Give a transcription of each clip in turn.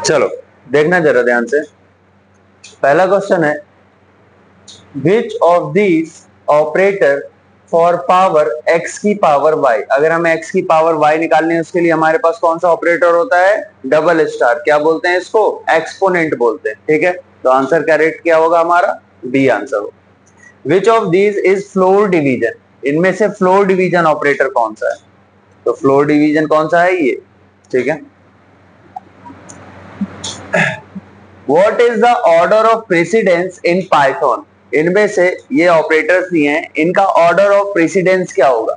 चलो देखना जरा ध्यान से। पहला क्वेश्चन है which of these operator for power x की पावर y। अगर हमें x की पावर y निकालनी है उसके लिए हमारे पास कौन सा ऑपरेटर होता है? Double star. क्या बोलते हैं इसको? एक्सपोनेंट बोलते हैं। ठीक है, तो आंसर करेक्ट क्या होगा हमारा? बी आंसर होगा। Which of these is floor division. इनमें से फ्लोर डिवीजन ऑपरेटर कौन सा है? तो फ्लोर डिवीजन कौन सा है ये? ठीक है, what is the order of precedence in Python. इनमें से ये ऑपरेटर्स दिए हैं, इनका ऑर्डर ऑफ प्रेसिडेंस क्या होगा?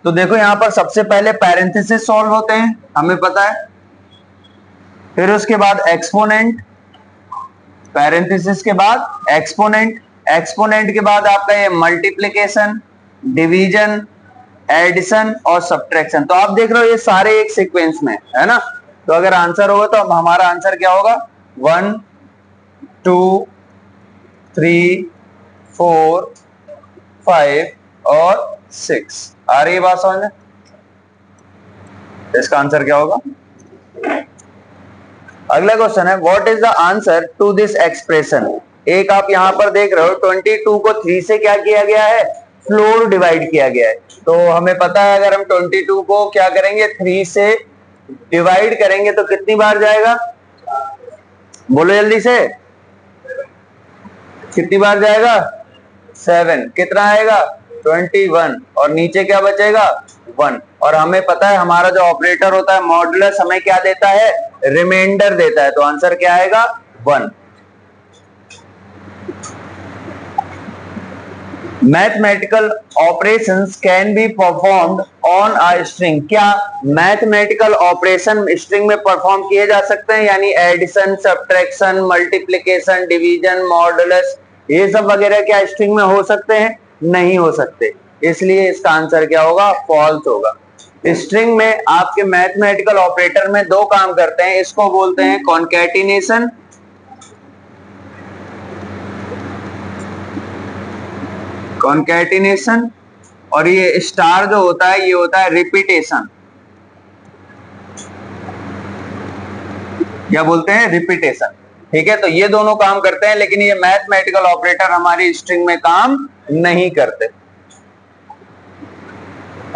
तो देखो यहां पर सबसे पहले पैरेंथेसिस सॉल्व होते हैं, हमें पता है। फिर उसके बाद एक्सपोनेंट, पैरेंथेसिस के बाद एक्सपोनेंट, एक्सपोनेंट के बाद आपका ये मल्टीप्लिकेशन, डिवीजन, एडिशन और सब्ट्रैक्शन। तो आप देख रहे हो ये सारे एक सीक्वेंस में है ना। तो अगर आंसर होगा तो हमारा आंसर क्या होगा? 1 2 3 4 5 और 6। आ रही है बात समझ में? इसका आंसर क्या होगा? अगला क्वेश्चन है what is the answer to this expression. एक आप यहां पर देख रहे हो 22 को 3 से क्या किया गया है? फ्लोर डिवाइड किया गया है। तो हमें पता है अगर हम 22 को क्या करेंगे? 3 से डिवाइड करेंगे तो कितनी बार जाएगा? बोलो जल्दी से, कितनी बार जाएगा? 7। कितना आएगा? 21 और नीचे क्या बचेगा? 1। और हमें पता है हमारा जो ऑपरेटर होता है मॉडुलस हमें क्या देता है? रिमाइंडर देता है। तो आंसर क्या आएगा? 1। Mathematical operations can be performed on a string. क्या मैथमेटिकल ऑपरेशन स्ट्रिंग में परफॉर्म किए जा सकते हैं? यानी addition, subtraction, multiplication, division, modulus, ये सब वगैरह क्या स्ट्रिंग में हो सकते हैं? नहीं हो सकते। इसलिए इसका आंसर क्या होगा? फॉल्स होगा। स्ट्रिंग में आपके मैथमेटिकल ऑपरेटर में दो काम करते हैं, इसको बोलते हैं कॉन्कैटिनेशन, कॉन्कैटिनेशन, और ये स्टार जो होता है ये होता है रिपीटेशन। क्या बोलते हैं? रिपीटेशन। ठीक है, तो ये दोनों काम करते हैं, लेकिन ये मैथमेटिकल ऑपरेटर हमारी स्ट्रिंग में काम नहीं करते।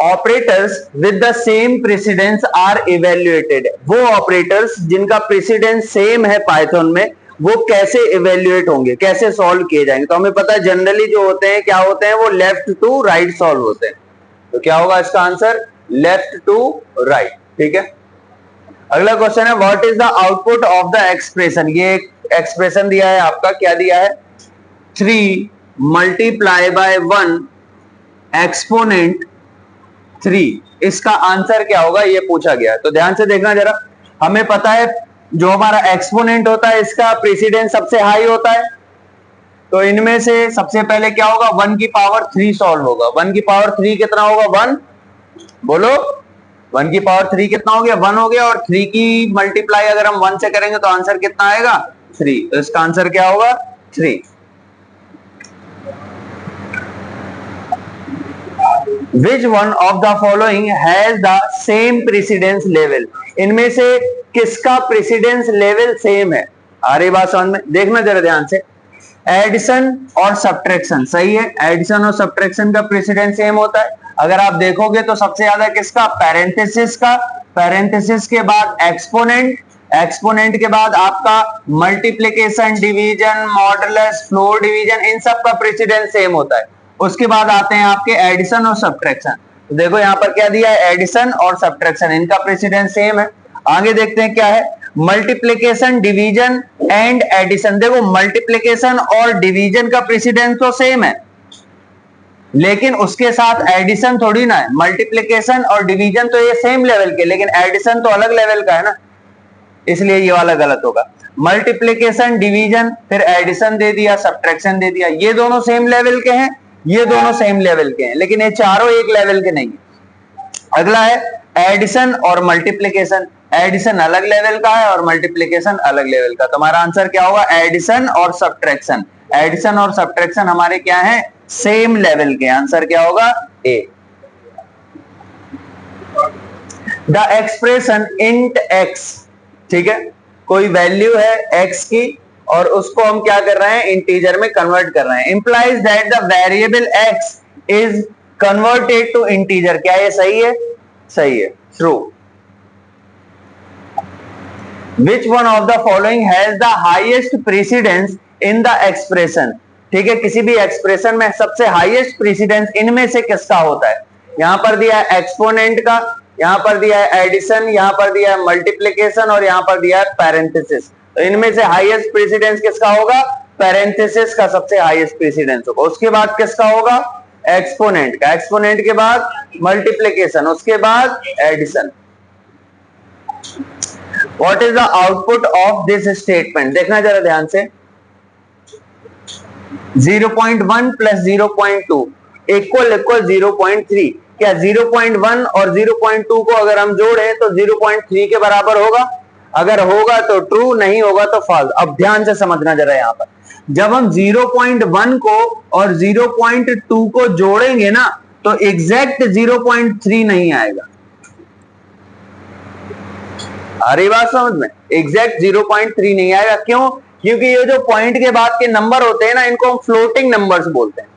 Operators with the same precedence are evaluated. वो ऑपरेटर्स जिनका प्रेसिडेंस सेम है पाइथन में, वो कैसे इवेल्युएट होंगे, कैसे सॉल्व किए जाएंगे? तो हमें पता है जनरली जो होते हैं क्या होते हैं? वो लेफ्ट टू राइट सॉल्व होते हैं। तो क्या होगा इसका आंसर? Left to right. ठीक है, अगला क्वेश्चन है what is the output of the expression. ये एक्सप्रेशन दिया है आपका, क्या दिया है? 3 मल्टीप्लाई बाय 1 एक्सपोनेंट 3। इसका आंसर क्या होगा ये पूछा गया है। तो ध्यान से देखना जरा। हमें पता है जो हमारा एक्सपोनेंट होता है इसका प्रेसिडेंस सबसे हाई होता है। तो इनमें से सबसे पहले क्या होगा? 1 की पावर 3 सॉल्व होगा। 1 की पावर 3 कितना होगा? 1। बोलो, 1 की पावर 3 कितना हो गया? 1 हो गया। और 3 की मल्टीप्लाई अगर हम 1 से करेंगे तो आंसर कितना आएगा? 3। तो इसका आंसर क्या होगा? 3। Which one of the following has the same precedence level? इनमें से किसका प्रेसिडेंस लेवल सेम है? आ रही बात समझ में? देखना जरा ध्यान से। एडिशन और सब्ट्रैक्शन, सही है, एडिशन और सब्ट्रैक्शन का प्रेसिडेंस सेम होता है। अगर आप देखोगे तो सबसे ज्यादा किसका? पैरेंथेसिस का। पैरेंथेसिस के बाद एक्सपोनेंट, एक्सपोनेंट के बाद आपका multiplication, division, modulus, floor division, इन सब का प्रेसिडेंस सेम होता है। उसके बाद आते हैं आपके एडिशन और सब्ट्रैक्शन। तो देखो यहां पर क्या दिया है? एडिशन और सब्ट्रैक्शन, इनका प्रेसिडेंस सेम है। आगे देखते हैं क्या है? Multiplication, division and addition. देखो मल्टीप्लिकेशन और डिवीजन का प्रेसिडेंस तो सेम है, लेकिन उसके साथ एडिशन थोड़ी ना है। मल्टीप्लिकेशन और डिवीजन तो ये सेम लेवल के, लेकिन एडिशन तो अलग लेवल का है ना, इसलिए ये वाला गलत होगा। मल्टीप्लिकेशन, डिवीजन, फिर एडिशन दे दिया, सब्ट्रैक्शन दे दिया, ये दोनों सेम लेवल के हैं, ये दोनों सेम लेवल के हैं, लेकिन ये चारों एक लेवल के नहीं है। अगला है एडिशन और मल्टीप्लिकेशन। एडिशन अलग लेवल का है और मल्टीप्लिकेशन अलग लेवल का। तो हमारा आंसर क्या होगा? एडिशन और सब्ट्रैक्शन। एडिशन और सब्ट्रैक्शन हमारे क्या है? सेम लेवल के। आंसर क्या होगा? ए। द एक्सप्रेशन इंट x, ठीक है, कोई वैल्यू है x की और उसको हम क्या कर रहे हैं, इंटीजर में कन्वर्ट कर रहे हैं, implies that the variable x is converted to integer. क्या ये सही है? सही है, true. Which one of the following has the highest precedence in the expression, ठीक है, किसी भी एक्सप्रेशन में सबसे हाईएस्ट प्रेसिडेंस इनमें से किसका होता है? यहां पर दिया है एक्सपोनेंट का, यहां पर दिया है एडिशन, यहां पर दिया है मल्टीप्लिकेशन और यहां पर दिया है पैरेंथेसिस। तो इनमें से हाईएस्ट प्रेसिडेंस किसका होगा? पैरेंथेसिस का सबसे हाईएस्ट प्रेसिडेंस होगा। उसके बाद किसका होगा? एक्सपोनेंट का। एक्सपोनेंट के बाद मल्टीप्लिकेशन, उसके बाद addition. What is the output of this statement? देखना जरा ध्यान से। 0.1 प्लस 0.2 इक्वल 0.3। क्या 0.1 और 0.2 को अगर हम जोड़ें तो 0.3 के बराबर होगा? अगर होगा तो ट्रू, नहीं होगा तो फॉल्स। अब ध्यान से समझना जरा, यहां पर जब हम 0.1 को और 0.2 को जोड़ेंगे ना तो एग्जैक्ट 0.3 नहीं आएगा। आ रही बात समझ में? एग्जैक्ट 0.3 नहीं आएगा। क्यों? क्योंकि ये जो पॉइंट के बाद के नंबर होते हैं ना, इनको हम फ्लोटिंग नंबर्स बोलते हैं।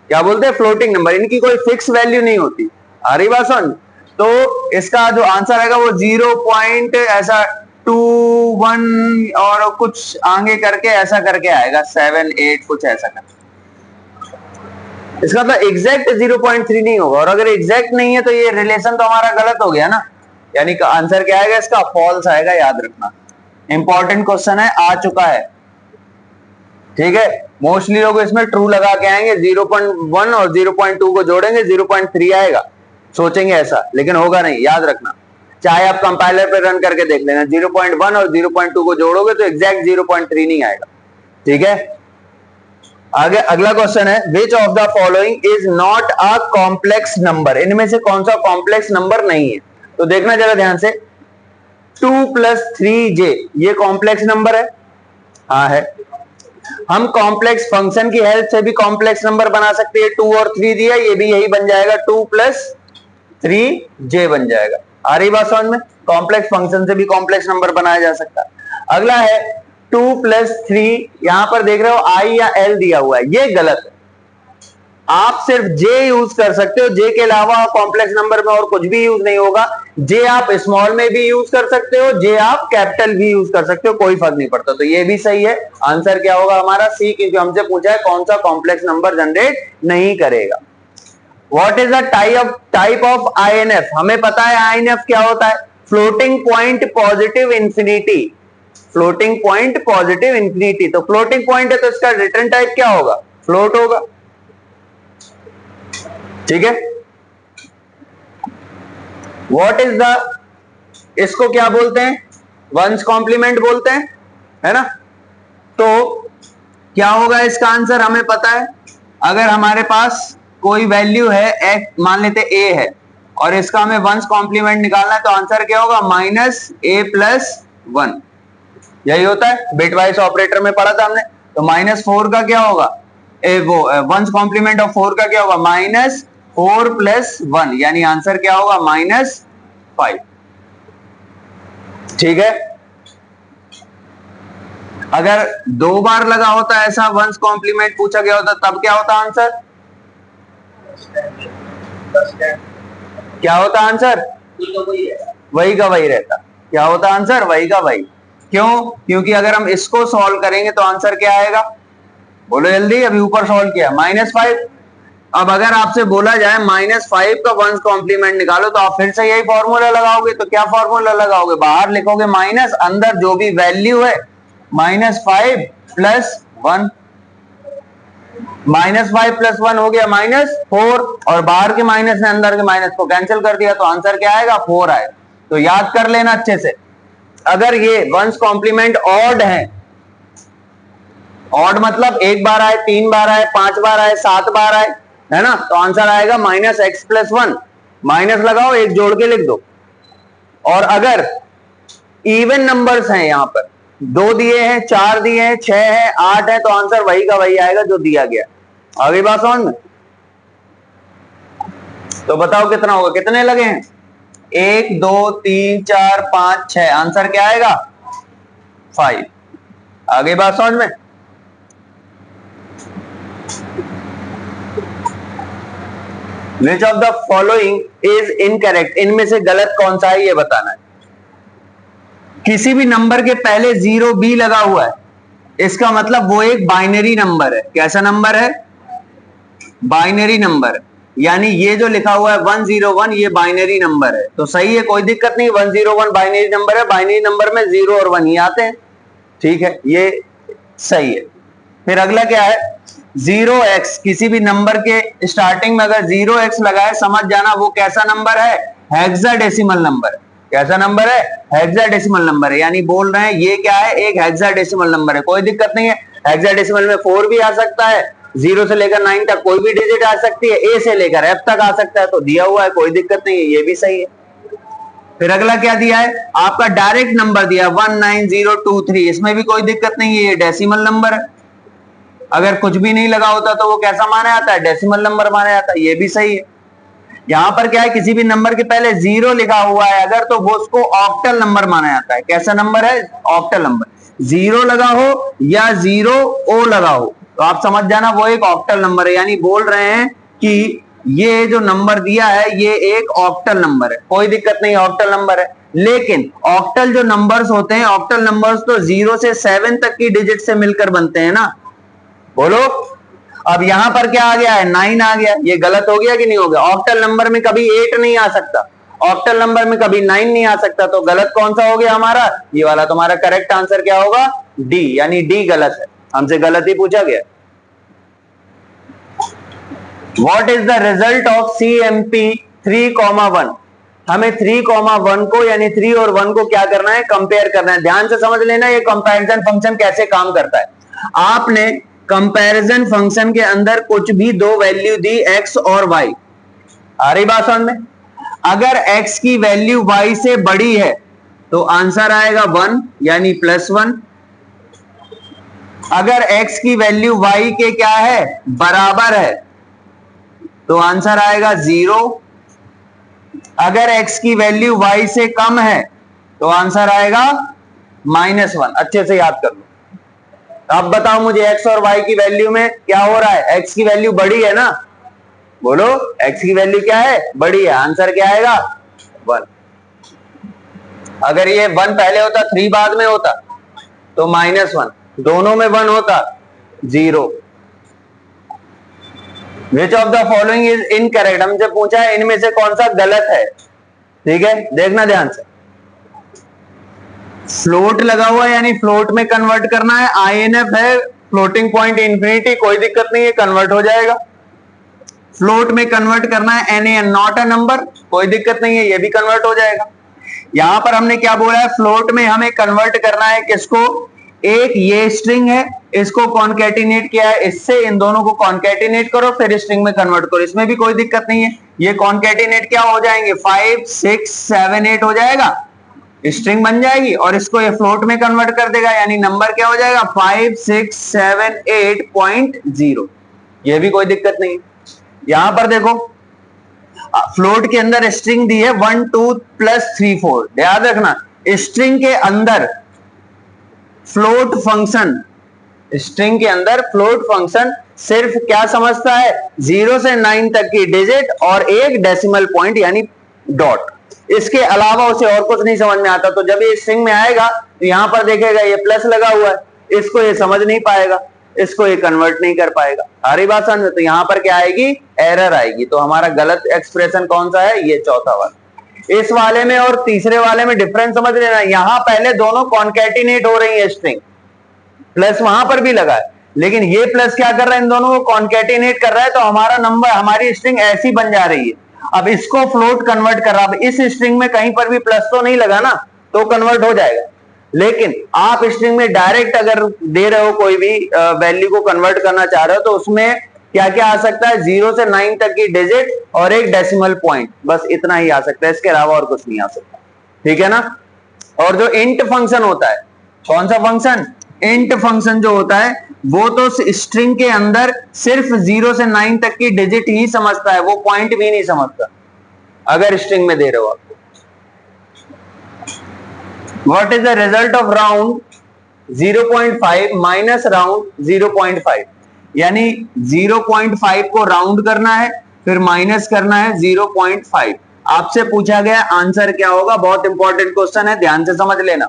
क्या बोलते हैं? Floating number. इनकी कोई फिक्स वैल्यू नहीं होती। आ रही बात समझ? तो इसका जो आंसर आएगा वो 0 पॉइंट ऐसा 2 1 और कुछ आगे करके ऐसा करके आएगा, 7 8 कुछ ऐसा करके। इसका मतलब एग्जैक्ट 0.3 नहीं होगा। और अगर एग्जैक्ट नहीं है तो ये रिलेशन तो हमारा गलत हो गया ना, यानी कि आंसर क्या आएगा इसका? फॉल्स आएगा। याद रखना, इंपॉर्टेंट क्वेश्चन है, आ चुका है, ठीक है। मोस्टली लोग इसमें ट्रू लगा के आएंगे, 0.1 और 0.2 को जोड़ेंगे 0.3 आएगा, सोचेंगे ऐसा, लेकिन होगा नहीं। याद रखना, चाहे आप कंपाइलर पे रन करके देख लेना, 0.1 और 0.2 को जोड़ोगे तो एग्जैक्ट 0.3 नहीं आएगा, ठीक है। आगे अगला क्वेश्चन है, which of the following is not a complex number? इनमें से कौन सा कॉम्प्लेक्स नंबर नहीं है? तो देखना जरा ध्यान से। 2 + 3j ये कॉम्प्लेक्स नंबर है? हाँ है। हम कॉम्प्लेक्स फंक्शन की हेल्प से भी कॉम्प्लेक्स नंबर बना सकते हैं। 2 और 3 दिया, ये भी यही बन जाएगा, 2 + 3j बन जाएगा। आ रही बात समझ में? कॉम्प्लेक्स फंक्शन से भी कॉम्प्लेक्स नंबर बनाया जा सकता है। अगला है 2 + 3, यहां पर देख रहे हो i या l दिया हुआ है, ये गलत है। आप सिर्फ j यूज कर सकते हो, j के अलावा कॉम्प्लेक्स नंबर में और कुछ भी यूज नहीं होगा। j आप स्मॉल में भी यूज कर सकते हो, j आप कैपिटल भी यूज कर सकते हो, कोई फर्क नहीं पड़ता। तो ये भी सही है। आंसर क्या होगा हमारा? सी, क्योंकि हमसे पूछा है कौन सा कॉम्प्लेक्स नंबर जनरेट नहीं करेगा। What is the type of INF? हमें पता है INF क्या होता है? Floating point positive infinity. Floating point positive infinity, तो फ्लोटिंग पॉइंट है तो इसका रिटर्न टाइप क्या होगा? फ्लोट होगा, ठीक है। व्हाट इज द, इसको क्या बोलते हैं? वंस कॉम्प्लीमेंट बोलते हैं, है ना। तो क्या होगा इसका आंसर? हमें पता है, अगर हमारे पास कोई वैल्यू है x, मान लेते a है, और इसका हमें वंस कॉम्प्लीमेंट निकालना है, तो आंसर क्या होगा? -a + 1। यही होता है, बिटवाइज ऑपरेटर में पढ़ा था हमने। तो -4 का क्या होगा? वो वंस कॉम्प्लीमेंट ऑफ 4 का क्या होगा? -4 + 1, यानी आंसर क्या होगा? -5, ठीक है। अगर 2 बार लगा होता ऐसा वंस कॉम्प्लीमेंट पूछा गया होता तब क्या होता आंसर? क्या होता आंसर? वही का वही रहता। क्या होता आंसर? वही का वही। क्यों? क्योंकि अगर हम इसको सॉल्व करेंगे तो आंसर क्या आएगा? बोलो जल्दी, अभी ऊपर सॉल्व किया, -5। अब अगर आपसे बोला जाए -5 का वंस कॉम्प्लीमेंट निकालो, तो आप फिर से यही फॉर्मूला लगाओगे। तो क्या फॉर्मूला लगाओगे? बाहर लिखोगे माइनस, अंदर जो भी वैल्यू है -5 + 1, -5 + 1 हो गया -4, और बाहर के माइनस ने अंदर के माइनस को कैंसिल कर दिया, तो आंसर क्या आएगा? 4 आएगा। तो याद कर लेना अच्छे से, अगर ये वंस कॉम्प्लीमेंट ऑड है, ऑड मतलब 1 बार आए, 3 बार आए, 5 बार आए, 7 बार आए, है ना, तो आंसर आएगा -x + 1। माइनस लगाओ, एक जोड़ के लिख दो। और अगर इवन नंबर्स हैं, यहां पर 2 दिए हैं, 4 दिए हैं, 6 है, 8 है, तो आंसर वही का वही आएगा जो दिया गया। आगे बात समझ में? तो बताओ कितना होगा? कितने लगे हैं? 1 2 3 4 5 6, आंसर क्या आएगा 5। आगे बात समझ में। Which of the following is incorrect, इनमें से गलत कौन सा है ये बताना है। किसी भी नंबर के पहले 0 बी लगा हुआ है, इसका मतलब वो एक बाइनरी नंबर है। कैसा नंबर है? Binary number. यानी ये जो लिखा हुआ है 101 ये बाइनरी नंबर है, तो सही है, कोई दिक्कत नहीं। 101 बाइनरी नंबर है, बाइनरी नंबर में 0 और 1 ही आते हैं, ठीक है, ये सही है। फिर अगला क्या है? 0x, किसी भी नंबर के स्टार्टिंग में अगर 0x लगाए, समझ जाना वो कैसा नंबर है? Hexadecimal number. कैसा नंबर है? हेक्साडेसिमल नंबर है। यानी बोल रहे हैं ये क्या है? एक हेक्साडेसिमल नंबर है, कोई दिक्कत नहीं है। हेक्साडेसिमल में 4 भी आ सकता है, 0 से लेकर 9 तक कोई भी डिजिट आ सकती है, ए से लेकर एफ तक आ सकता है, तो दिया हुआ है, कोई दिक्कत नहीं है, ये भी सही है। फिर अगला क्या दिया है? आपका डायरेक्ट नंबर दिया 19023, इसमें भी कोई दिक्कत नहीं है, ये डेसिमल नंबर है। अगर कुछ भी नहीं लगा होता तो वो कैसा माना जाता है? डेसिमल नंबर माना जाता है, ये भी सही है। यहां पर क्या है? किसी भी नंबर के पहले 0 लिखा हुआ है अगर, तो वो उसको ऑक्टल नंबर माना जाता है। कैसा नंबर है? Octal number. 0 लगा हो या 0 ओ लगा हो, तो आप समझ जाना वो एक ऑक्टल नंबर है। यानी बोल रहे हैं कि ये जो नंबर दिया है ये एक ऑक्टल नंबर है, कोई दिक्कत नहीं, ऑक्टल नंबर है। लेकिन ऑक्टल जो नंबर्स होते हैं, ऑक्टल नंबर्स तो 0 से 7 तक की डिजिट से मिलकर बनते हैं ना, बोलो। अब यहां पर क्या आ गया है? 9 आ गया, ये गलत हो गया कि नहीं हो गया? ऑक्टल नंबर में कभी 8 नहीं आ सकता, ऑक्टल नंबर में कभी 9 नहीं आ सकता, तो गलत कौन सा हो गया हमारा? ये वाला। तुम्हारा करेक्ट आंसर क्या होगा? डी, यानी डी गलत है, हमसे गलत ही पूछा गया। What is the result of CMP 3,1? हमें 3,1 को यानी 3 और 1 को क्या करना है? कंपेयर करना है। ध्यान से समझ लेना ये कंपैरिजन फंक्शन कैसे काम करता है। आपने कंपैरिजन फंक्शन के अंदर कुछ भी दो वैल्यू दी, x और y, आ रही बात समझ में? अगर x की वैल्यू y से बड़ी है तो आंसर आएगा 1 यानी +1। अगर x की वैल्यू y के क्या है? बराबर है, तो आंसर आएगा 0। अगर x की वैल्यू y से कम है तो आंसर आएगा -1। अच्छे से याद कर लो। अब बताओ मुझे x और y की वैल्यू में क्या हो रहा है? x की वैल्यू बड़ी है ना, बोलो, x की वैल्यू क्या है? बड़ी है, आंसर क्या आएगा? 1। अगर ये 1 पहले होता, 3 बाद में होता तो -1, दोनों में 1 होता 0। Which of the following is incorrect, हमसे पूछा है इनमें से कौन सा गलत है, ठीक है, देखना ध्यान से। फ्लोट लगा हुआ है यानी फ्लोट में कन्वर्ट करना है, INF है, फ्लोटिंग पॉइंट इंफिनिटी, कोई दिक्कत नहीं है, कन्वर्ट हो जाएगा। फ्लोट में कन्वर्ट करना है NaN, नॉट अ नंबर, कोई दिक्कत नहीं है, ये भी कन्वर्ट हो जाएगा। यहां पर हमने क्या बोला है? फ्लोट में हमें कन्वर्ट करना है किसको? एक ये स्ट्रिंग है, इसको कॉन्केटिनेट किया है इससे, इन दोनों को कॉन्केटिनेट करो फिर स्ट्रिंग में कन्वर्ट करो, इसमें भी कोई दिक्कत नहीं है। ये कॉन्केटिनेट क्या हो जाएंगे? 5 6 7 8 हो जाएगा, स्ट्रिंग बन जाएगी, और इसको ये फ्लोट में कन्वर्ट कर देगा, यानी नंबर क्या हो जाएगा? 5 6 7 8.0, ये भी कोई दिक्कत नहीं। यहां पर देखो फ्लोट के अंदर स्ट्रिंग दी है 1 2 +3 4, याद रखना स्ट्रिंग के अंदर फ्लोट फंक्शन, स्ट्रिंग के अंदर फ्लोट फंक्शन सिर्फ क्या समझता है? 0 से 9 तक की डिजिट और एक डेसिमल पॉइंट यानी डॉट, इसके अलावा उसे और कुछ नहीं समझ में आता। तो जब ये स्ट्रिंग में आएगा तो यहां पर देखेगा ये प्लस लगा हुआ है, इसको ये समझ नहीं पाएगा, इसको ये कन्वर्ट नहीं कर पाएगा। सारी बात समझ में? तो यहां पर क्या आएगी? एरर आएगी। तो हमारा गलत एक्सप्रेशन कौन सा है? ये चौथा वाला। इस वाले में और तीसरे वाले में डिफरेंस समझ लेना, यहां पहले दोनों कॉन्केटिनेट हो रही है स्ट्रिंग, प्लस वहां पर भी लगा है, लेकिन ये प्लस क्या कर रहा है? इन दोनों को कॉन्केटिनेट कर रहा है, तो हमारा नंबर, हमारी स्ट्रिंग ऐसी बन जा रही है। अब इसको फ्लोट कन्वर्ट कर रहा है, इस स्ट्रिंग में कहीं पर भी प्लस तो नहीं लगा ना, तो कन्वर्ट हो जाएगा। लेकिन आप स्ट्रिंग में डायरेक्ट अगर दे रहे हो, कोई भी वैल्यू को कन्वर्ट करना चाह रहे हो, तो उसमें क्या क्या आ सकता है? 0 से 9 तक की डिजिट और एक डेसिमल पॉइंट, बस इतना ही आ सकता है, इसके अलावा और कुछ नहीं आ सकता, ठीक है ना। और जो इंट फंक्शन होता है, कौन सा फंक्शन? इंट फंक्शन जो होता है वो तो स्ट्रिंग के अंदर सिर्फ 0 से 9 तक की डिजिट ही समझता है, वो पॉइंट भी नहीं समझता अगर स्ट्रिंग में दे रहे हो आप। What is the result of round 0.5 minus round 0.5, यानी 0.5 को राउंड करना है फिर माइनस करना है 0.5। आपसे पूछा गया आंसर क्या होगा, बहुत इंपॉर्टेंट क्वेश्चन है, ध्यान से समझ लेना,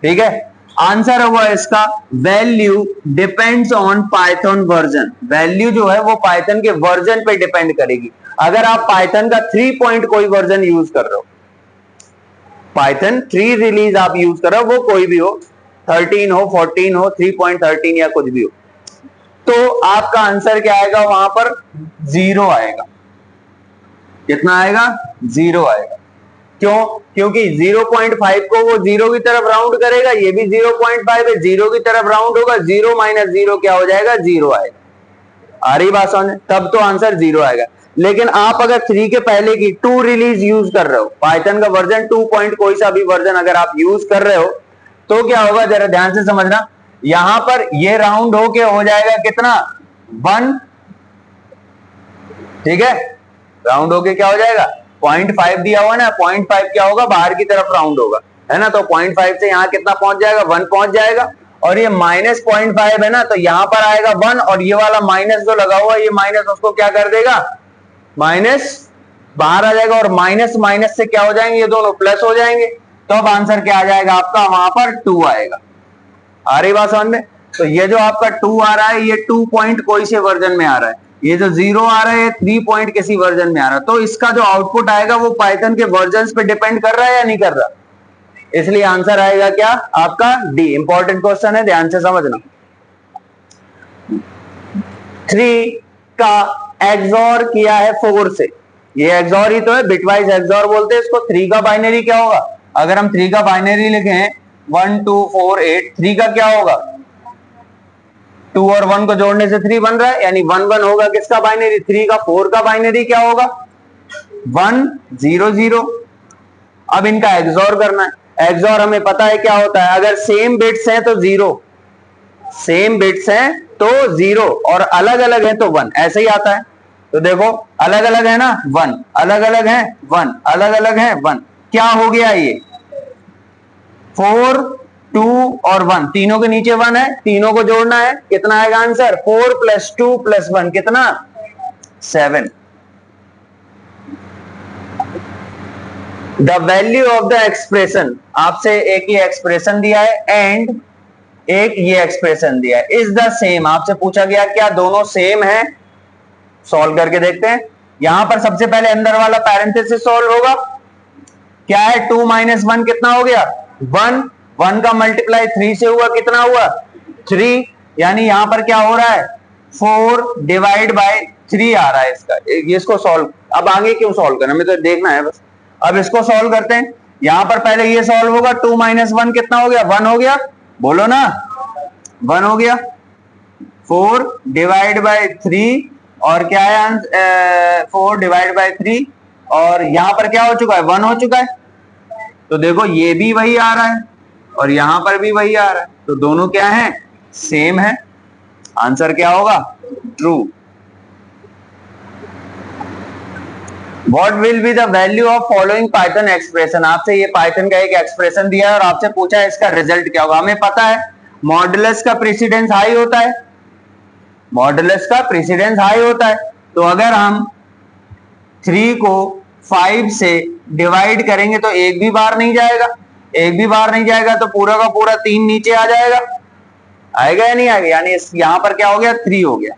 ठीक है। आंसर होगा इसका value depends on Python version. Value जो है वो पाइथन के वर्जन पे डिपेंड करेगी। अगर आप पाइथन का 3 पॉइंट कोई वर्जन यूज कर रहे हो, पाइथन 3 रिलीज आप यूज कर रहे हो, वो कोई भी हो, 13 हो, 14 हो, 3.13 या कुछ भी हो, तो आपका आंसर क्या आएगा, वहां पर 0 आएगा। कितना आएगा, 0 आएगा। क्यों? क्योंकि 0.5 को वो 0 की तरफ राउंड करेगा, ये भी 0.5 है, 0 की तरफ राउंड होगा, 0 माइनस 0 क्या हो जाएगा, 0 आएगा। आ रही बात समझ? तब तो आंसर 0 आएगा। लेकिन आप अगर 3 के पहले की 2 रिलीज यूज कर रहे हो, पाइथन का वर्जन 2 पॉइंट कोई सा भी वर्जन अगर आप यूज कर रहे हो, तो क्या होगा, जरा ध्यान से समझना। यहां पर ये राउंड होके हो जाएगा कितना, 1, ठीक है, राउंड होके क्या हो जाएगा, 0.5 दिया हुआ ना, 0.5 क्या होगा, बाहर की तरफ राउंड होगा, है ना, तो 0.5 से यहां कितना पहुंच जाएगा, 1 पहुंच जाएगा। और ये माइनस 0.5 है ना, तो यहां पर आएगा 1, और ये वाला माइनस जो लगा हुआ है, ये माइनस उसको क्या कर देगा, माइनस बाहर आ जाएगा, और माइनस माइनस से क्या हो जाएंगे, ये दोनों प्लस हो जाएंगे। तो अब आंसर क्या आ जाएगा आपका, वहां पर 2 आएगा। आ रही बात समझ में? तो ये जो आपका 2 आ रहा है, ये 2 पॉइंट कोई से वर्जन में आ रहा है, ये जो 0 आ रहा है, ये 3 पॉइंट किसी वर्जन में आ रहा है। तो इसका जो आउटपुट आएगा वो पाइथन के वर्जन पे डिपेंड कर रहा है या नहीं कर रहा, इसलिए आंसर आएगा क्या आपका, डी। इंपॉर्टेंट क्वेश्चन है, ध्यान से समझना। 3 का एक्सॉर किया है 4 से, ये एक्सॉर ही तो है, बिटवाइज एक्सॉर बोलते हैं इसको। 3 का बाइनरी क्या होगा, अगर हम 3 का बाइनरी लिखें 1 2 4 8, 3 का क्या होगा, 2 और 1 को जोड़ने से 3 बन रहा है, यानी 1 1 होगा किसका बाइनरी, 3 का। 4 का बाइनरी क्या होगा, 1 0 0। अब इनका एक्सॉर करना है। एक्सॉर हमें पता है क्या होता है, अगर सेम बिट्स हैं तो 0, सेम बिट्स हैं तो 0, और अलग अलग है तो 1, ऐसे ही आता है। तो देखो अलग अलग है ना 1, अलग अलग है 1, अलग अलग है 1, क्या हो गया, ये 4 2 और 1, तीनों के नीचे 1 है, तीनों को जोड़ना है, कितना आएगा आंसर, 4 + 2 + 1 कितना, 7। The value of the expression, आपसे एक ये एक्सप्रेशन दिया है एंड एक ये एक्सप्रेशन दिया है, इज द सेम। आपसे पूछा गया क्या दोनों सेम है, सॉल्व करके देखते हैं। यहां पर सबसे पहले अंदर वाला पैरेंथेसिस सॉल्व होगा, क्या है, 2 - 1 कितना हो गया, 1, 1 का मल्टीप्लाई 3 से हुआ, कितना हुआ, 3, यानी यहां पर क्या हो रहा है, 4 / 3 आ रहा है इसका। इसको सॉल्व, अब आगे क्यों सॉल्व करना, हमें तो देखना है बस। अब इसको सॉल्व करते हैं। यहां पर पहले ये सॉल्व होगा, 2 - 1 कितना हो गया, 1 हो गया, बोलो ना, 1 हो गया, 4 / 3, और क्या है 4 / 3, और यहां पर क्या हो चुका है, 1 हो चुका है। तो देखो ये भी वही आ रहा है और यहां पर भी वही आ रहा है, तो दोनों क्या है, सेम है। आंसर क्या होगा, true. What will be the value of following Python expression? आपसे ये पाइथन का एक एक्सप्रेशन दिया है और आपसे पूछा है इसका रिजल्ट क्या होगा। हमें पता है मॉडुलस का प्रेसिडेंस हाई होता है, मॉडुलस का प्रेसिडेंस हाई होता है। तो अगर हम 3 को 5 से डिवाइड करेंगे तो एक भी बार नहीं जाएगा, एक भी बार नहीं जाएगा, तो पूरा का पूरा 3 नीचे आ जाएगा, आएगा या नहीं आएगा, यानी यहां पर क्या हो गया, 3 हो गया,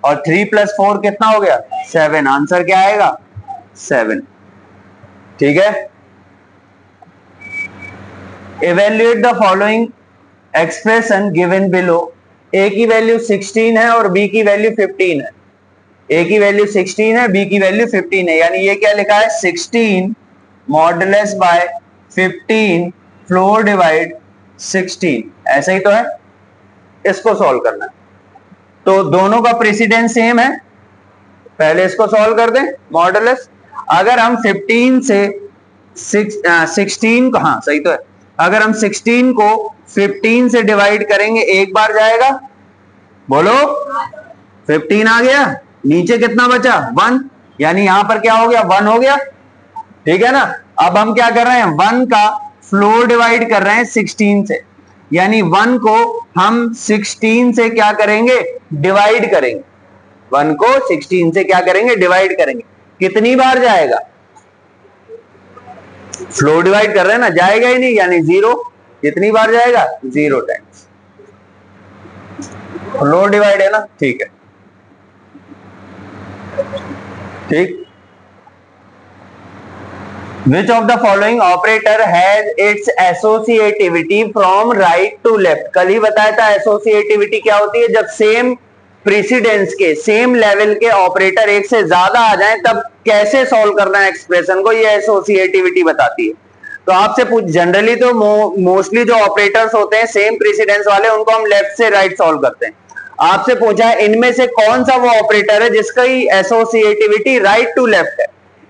और 3 + 4 कितना हो गया, 7। आंसर क्या आएगा, 7। ठीक है। Evaluate the following expression given below. A की वैल्यू 16 है और बी की वैल्यू 15 है। ए की वैल्यू 16 है, बी की वैल्यू 15 है, यानी ये क्या लिखा है, 16 मॉडुलस बाय 15 फ्लोर डिवाइड 16, ऐसा ही तो है। इसको सॉल्व करना है, तो दोनों का प्रेसिडेंस सेम है। पहले इसको सॉल्व कर दें, मॉडुलस। अगर हम 15 से 16 को, हाँ सही तो है, अगर हम 16 को 15 से डिवाइड करेंगे एक बार जाएगा, बोलो, 15 आ गया, नीचे कितना बचा, 1, यानी यहां पर क्या हो गया, 1 हो गया, ठीक है ना। अब हम क्या कर रहे हैं, 1 का फ्लोर डिवाइड कर रहे हैं 16 से, यानी 1 को हम 16 से क्या करेंगे, डिवाइड करेंगे। 1 को 16 से क्या करेंगे, डिवाइड करेंगे। कितनी बार जाएगा, फ्लोर डिवाइड कर रहे हैं ना, जाएगा ही नहीं, यानी 0। कितनी बार जाएगा, 0 टाइम्स। फ्लोर डिवाइड है ना, ठीक है, ठीक। Which of the following operator has its associativity from right to left? कल ही बताया था associativity क्या होती है, जब सेम प्रेसिडेंस के, सेम लेवल के ऑपरेटर एक से ज्यादा आ जाएं तब कैसे सॉल्व करना है एक्सप्रेशन को, ये एसोसिएटिविटी बताती है। तो आपसे पूछ, जनरली तो मोस्टली जो ऑपरेटर्स होते हैं सेम प्रेसिडेंस वाले, उनको हम लेफ्ट से राइट सॉल्व करते हैं। आपसे पूछा है इनमें से कौन सा वो ऑपरेटर है जिसका एसोसिएटिविटी राइट टू लेफ्ट है,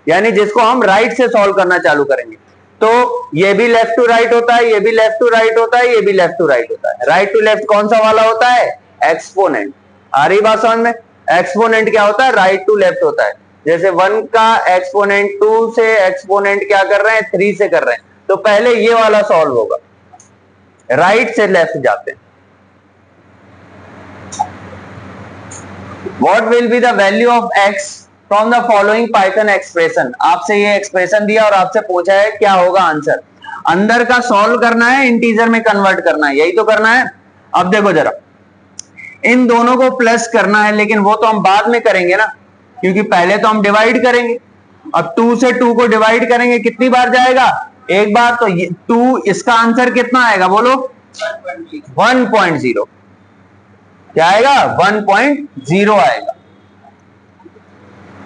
यानी जिसको हम राइट से सॉल्व करना चालू करेंगे। तो ये भी लेफ्ट टू राइट होता है, ये भी लेफ्ट टू राइट होता है, ये भी लेफ्ट टू राइट होता है। राइट टू लेफ्ट कौन सा वाला होता है, एक्सपोनेंट। आ रही बात समझ में, एक्सपोनेंट क्या होता है, राइट टू लेफ्ट होता है। जैसे 1 का एक्सपोनेंट 2 से, एक्सपोनेंट क्या कर रहे हैं, 3 से कर रहे हैं, तो पहले ये वाला सॉल्व होगा, राइट से लेफ्ट जाते हैं। What will be the value of x from the following Python expression? आपसे ये एक्सप्रेशन दिया और आपसे पूछा है क्या होगा आंसर। अंदर का सॉल्व करना है, इंटीजर में कन्वर्ट करना है, यही तो करना है। अब देखो जरा, इन दोनों को प्लस करना है, लेकिन वो तो हम बाद में करेंगे ना, क्योंकि पहले तो हम डिवाइड करेंगे। अब 2 से 2 को डिवाइड करेंगे, कितनी बार जाएगा, एक बार। तो 2, इसका आंसर कितना आएगा बोलो, 1.0। क्या आएगा, 1.0 आएगा,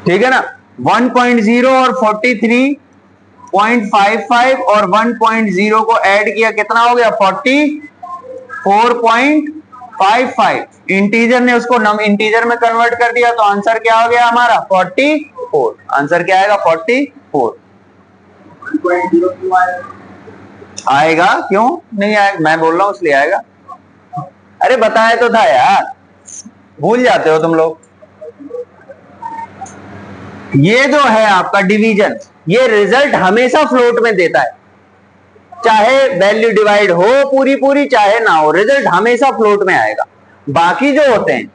ठीक है ना। 1.0 और 43.55 और 1.0 को ऐड किया, कितना हो गया, 44.55। इंटीजर ने उसको इंटीजर में कन्वर्ट कर दिया, तो आंसर क्या हो गया हमारा, 44। आंसर क्या आएगा, 44 आएगा। क्यों नहीं आएगा, मैं बोल रहा हूं इसलिए आएगा। अरे बताया तो था यार, भूल जाते हो तुम लोग। ये जो है आपका डिवीजन, ये रिजल्ट हमेशा फ्लोट में देता है, चाहे वैल्यू डिवाइड हो पूरी पूरी, चाहे ना हो, रिजल्ट हमेशा फ्लोट में आएगा। बाकी जो होते हैं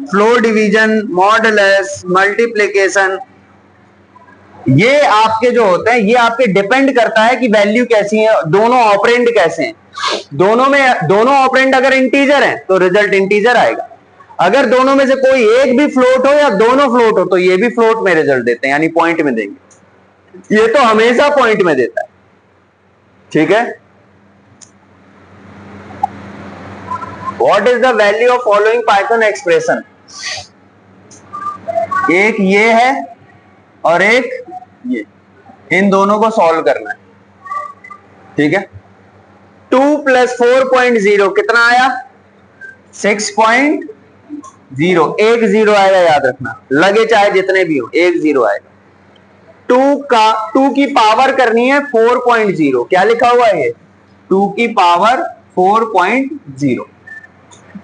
फ्लोर डिवीजन, मॉडुलस, मल्टीप्लिकेशन, ये आपके जो होते हैं, ये आपके डिपेंड करता है कि वैल्यू कैसी है, दोनों ऑपरेंड कैसे हैं। दोनों ऑपरेंड अगर इंटीजर हैं तो रिजल्ट इंटीजर आएगा। अगर दोनों में से कोई एक भी फ्लोट हो या दोनों फ्लोट हो, तो ये भी फ्लोट में रिजल्ट देते हैं, यानी पॉइंट में देंगे। ये तो हमेशा पॉइंट में देता है, ठीक है। What is the value of following Python expression? एक ये है और एक ये, इन दोनों को सॉल्व करना है, ठीक है। 2 + 4.0 कितना आया, 6.0। एक 0 आएगा, याद रखना, लगे चाहे जितने भी हो, एक 0 आएगा। 2 की पावर करनी है 4.0, क्या लिखा हुआ है, 2 की पावर 4.0।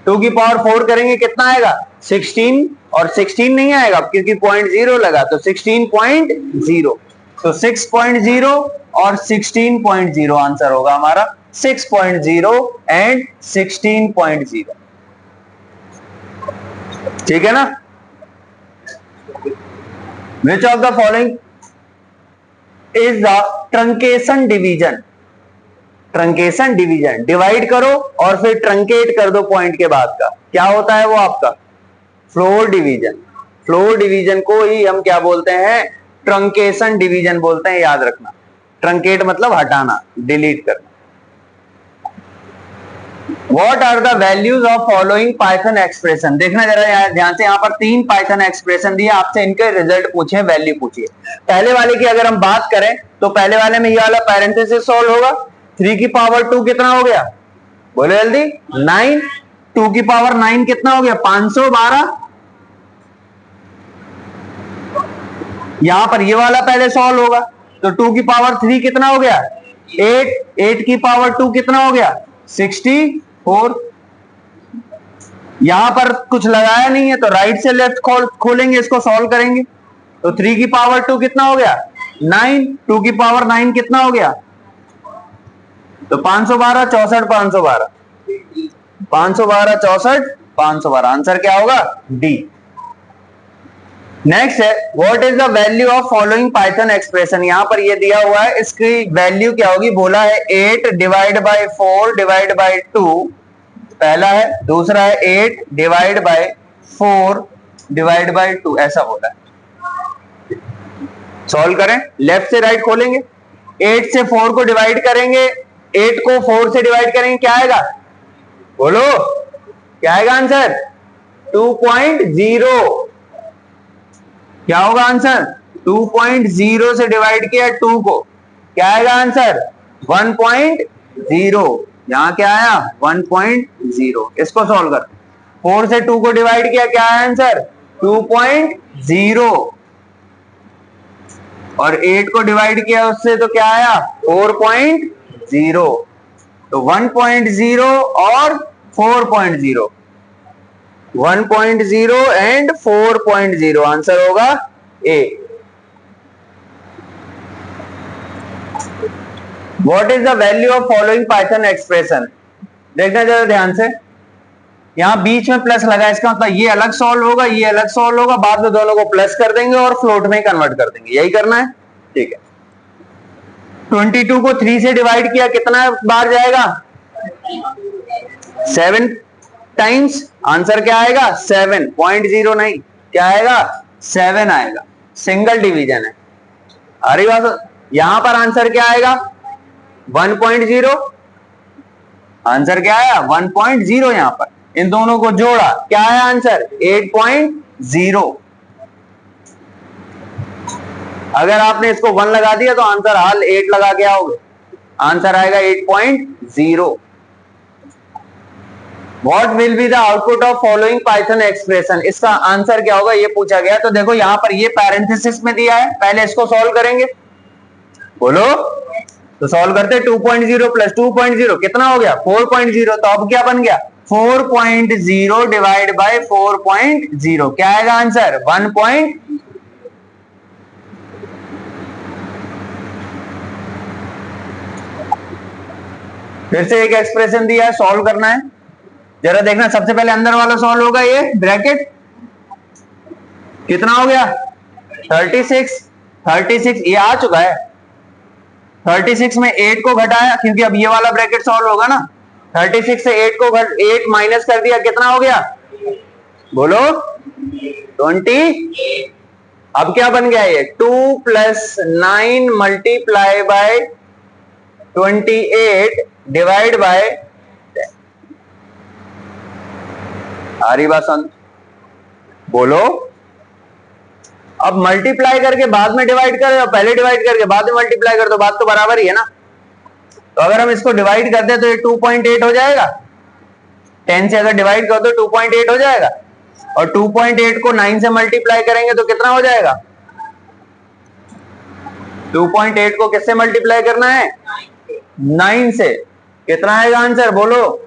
2 की पावर 4 करेंगे, कितना आएगा, 16, और 16 नहीं आएगा क्योंकि 0.0 लगा, तो 16.0। तो 6.0 और 16.0 आंसर होगा हमारा, 6.0 एंड 16.0, ठीक है ना। Which of the following is the truncation division? Truncation division, divide करो और फिर ट्रंकेट कर दो पॉइंट के बाद का, क्या होता है वो आपका, फ्लोर डिवीजन। फ्लोर डिवीजन को ही हम क्या बोलते हैं, ट्रंकेशन डिवीजन बोलते हैं, याद रखना। ट्रंकेट मतलब हटाना, डिलीट करना। What are the values of following Python expression? देखना जरा ध्यान से, यहाँ पर 3 Python expression दिए, आपसे इनके रिजल्ट पूछे, वैल्यू पूछिए। पहले वाले की अगर हम बात करें तो पहले वाले में ये वाला पैरेंथेसिस सॉल्व होगा। 3 की पावर 2 कितना हो गया, बोले जल्दी, 9। 2 की पावर 9 कितना हो गया, 512। यहां पर ये वाला पहले सॉल्व होगा, तो 2 की पावर 3 कितना हो गया, 8। 8 की पावर 2 कितना हो गया, 64। यहां पर कुछ लगाया नहीं है, तो राइट से लेफ्ट खोलेंगे, इसको सॉल्व करेंगे। तो 3 की पावर 2 कितना हो गया, 9। 2 की पावर 9 कितना हो गया, तो 512 64 512 512 64 512 आंसर क्या होगा डी। नेक्स्ट है what is the value of following Python expression. यहां पर ये दिया हुआ है, इसकी वैल्यू क्या होगी। बोला है 8 डिवाइड बाय 4 डिवाइड बाय 2 पहला है, दूसरा है 8 डिवाइड बाय 4 डिवाइड बाय 2 ऐसा बोला है। सॉल्व करें, लेफ्ट से राइट खोलेंगे, 8 से 4 को डिवाइड करेंगे, 8 को 4 से डिवाइड करेंगे, क्या आएगा बोलो, क्या आएगा आंसर 2.0। क्या होगा आंसर 2.0 से डिवाइड किया 2 को, क्या आएगा आंसर 1.0। यहां क्या आया 1.0। इसको सॉल्व कर, 4 से 2 को डिवाइड किया, क्या आया आंसर 2.0 और 8 को डिवाइड किया उससे तो क्या आया 4.0। तो 1.0 और 4.0, 1.0 एंड 4.0 आंसर होगा a. What is the value of following Python expression. देखना जरा ध्यान से, यहां बीच में प्लस लगा, इसका मतलब ये अलग सॉल्व होगा, ये अलग सॉल्व होगा, बाद में दोनों को प्लस कर देंगे और फ्लोट में कन्वर्ट कर देंगे, यही करना है, ठीक है। 22 को 3 से डिवाइड किया, कितना बार जाएगा 7 टाइम्स, आंसर क्या आएगा 7.09, क्या आएगा 7 आएगा, सिंगल डिवीजन है। अरे बात, यहां पर आंसर क्या आएगा 1.0, आंसर क्या आया 1.0। यहां पर इन दोनों को जोड़ा, क्या है आंसर 8.0। अगर आपने इसको 1 लगा दिया तो आंसर हाल 8 लगा के आओगे, आंसर आएगा 8.0। What will be the output of following Python expression। इसका आंसर क्या होगा ये पूछा गया। तो देखो यहां पर ये पैरेंथेसिस में दिया है, पहले इसको सॉल्व करेंगे, बोलो। तो सॉल्व करते 2.0 प्लस 2.0 कितना हो गया 4.0। तो अब क्या बन गया 4.0 डिवाइड बाय 4.0, क्या आएगा आंसर 1. फिर से एक एक्सप्रेशन दिया है, सॉल्व करना है, जरा देखना। सबसे पहले अंदर वाला सॉल्व होगा, ये ब्रैकेट कितना हो गया 36 ये आ चुका है। 36 में 8 को घटाया, क्योंकि अब ये वाला ब्रैकेट सॉल्व होगा ना। 36 से 8 माइनस कर दिया, कितना हो गया बोलो 20। अब क्या बन गया ये 2 + 9 मल्टीप्लाई बाय 28 डिवाइड बाय, आ रही बात सुन, बोलो। अब मल्टीप्लाई करके बाद में डिवाइड कर, पहले डिवाइड करके बाद में मल्टीप्लाई कर दो, बात तो बराबर ही है ना। तो अगर हम इसको डिवाइड कर दे तो ये 2.8 हो जाएगा, 10 से अगर डिवाइड कर दो 2.8 हो जाएगा, और 2.8 को 9 से मल्टीप्लाई करेंगे तो कितना हो जाएगा 2.8 को किससे मल्टीप्लाई करना है 9 से, कितना आएगा आंसर बोलो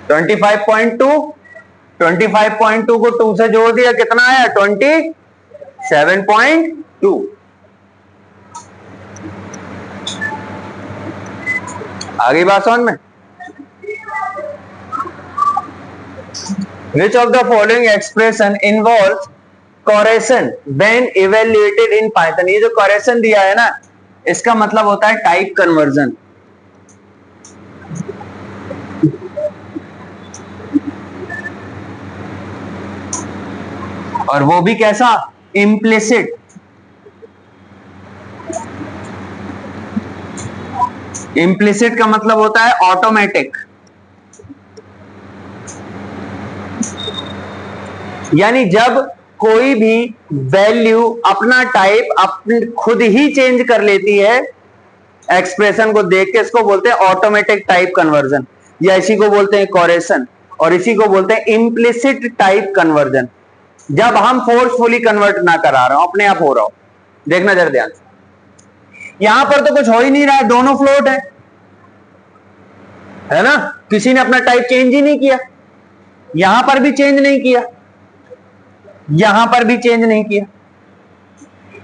25.2। 25.2 को 2 से जोड़ दिया, कितना आया 27.2। आगे बात समझ में। Which of the following expression involves correlation when evaluated in Python। ये जो correlation दिया है ना, इसका मतलब होता है टाइप कन्वर्जन। और वो भी कैसा इम्प्लिसिट। इम्प्लिसिट का मतलब होता है ऑटोमेटिक, यानी जब कोई भी वैल्यू अपना टाइप अपने खुद ही चेंज कर लेती है एक्सप्रेशन को देख के, इसको बोलते हैं ऑटोमेटिक टाइप कन्वर्जन, या इसी को बोलते हैं कोरेशन, और इसी को बोलते हैं इम्प्लिसिट टाइप कन्वर्जन। जब हम फोर्सफुली कन्वर्ट ना करा रहे हो, अपने आप हो रहा हो। देखना जरा ध्यान से, यहां पर तो कुछ हो ही नहीं रहा है, दोनों फ्लोट है ना, किसी ने अपना टाइप चेंज ही नहीं किया, यहां पर भी चेंज नहीं किया, यहां पर भी चेंज नहीं किया।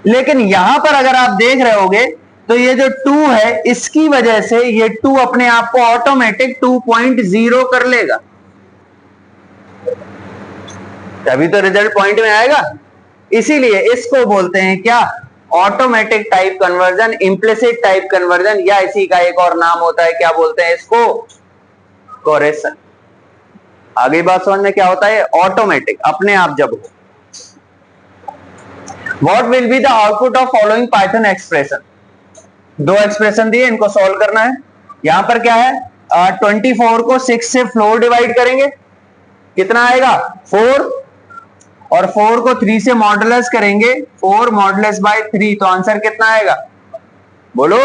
लेकिन यहां पर अगर आप देख रहे होगे तो ये जो 2 है इसकी वजह से ये 2 अपने आप को ऑटोमेटिक 2.0 कर लेगा, तभी तो रिजल्ट पॉइंट में आएगा। इसीलिए इसको बोलते हैं क्या, automatic type conversion, implicit type conversion, या इसी का एक और नाम होता है, क्या बोलते हैं इसको, कोरेशन। आगे बात समझ में क्या होता है, ऑटोमेटिक, अपने आप जब हो। What will be the output of following Python expression? दो एक्सप्रेशन दिए, इनको सॉल्व करना है। यहां पर क्या है, 24 को 6 से फ्लोर डिवाइड करेंगे, कितना आएगा 4, और 4 को 3 से मॉडुलस करेंगे, 4 मॉडुलस बाय 3, तो आंसर कितना आएगा, बोलो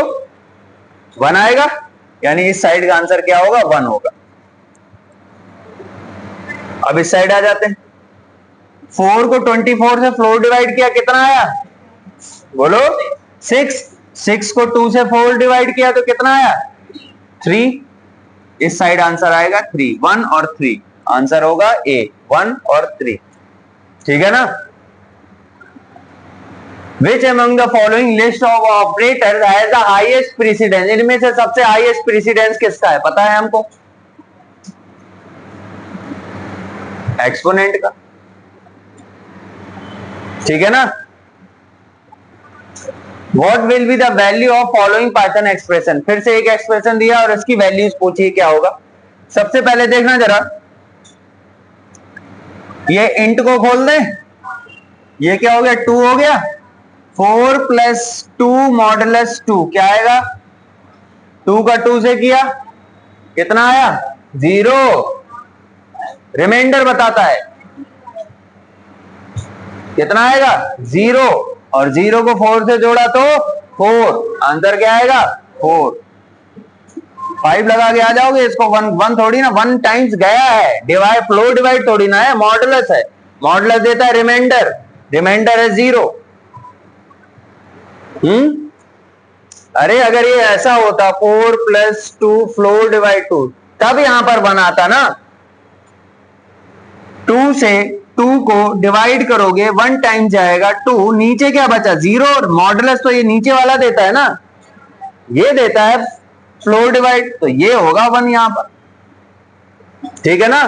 1 आएगा, यानी इस साइड का आंसर क्या होगा, 1 होगा। अब इस साइड आ जाते हैं, 4 को 24 से फ्लोर डिवाइड किया, कितना आया, बोलो 6, 6 को 2 से 4 डिवाइड किया तो कितना आया 3, इस साइड आंसर आएगा 3, 1 और 3, आंसर होगा ए, 1 और 3, ठीक है ना। Which among the following list of operators has the highest precedence? इनमें से सबसे हाईएस्ट प्रेसिडेंस किसका है, पता है हमको, एक्सपोनेंट का, ठीक है ना। What will be the value of following Python expression? फिर से एक एक्सप्रेशन दिया और इसकी वैल्यूज पूछिए क्या होगा। सबसे पहले देखना जरा, ये इंट को खोल दें, ये क्या हो गया 2 हो गया, 4 प्लस 2 मॉडुलस 2 क्या आएगा, 2 का 2 से किया कितना आया 0, रिमाइंडर बताता है कितना आएगा 0, और 0 को 4 से जोड़ा तो 4, आंसर क्या आएगा 4, 5 लगा के आ जाओगे, इसको 1 थोड़ी ना, 1 टाइम्स गया है, डिवाइड फ्लोर डिवाइड थोड़ी ना है, मॉडुलस है, मॉडुलस देता है रिमाइंडर, रिमाइंडर है 0। अरे अगर ये ऐसा होता 4 प्लस 2 फ्लोर डिवाइड 2, तब यहां पर 1 आता ना, 2 से 2 को डिवाइड करोगे 1 टाइम जाएगा 2, नीचे क्या बचा 0, और मॉडुलस तो ये नीचे वाला देता है ना, ये देता है फ्लोर डिवाइड, तो ये होगा 1 यहां पर, ठीक है ना।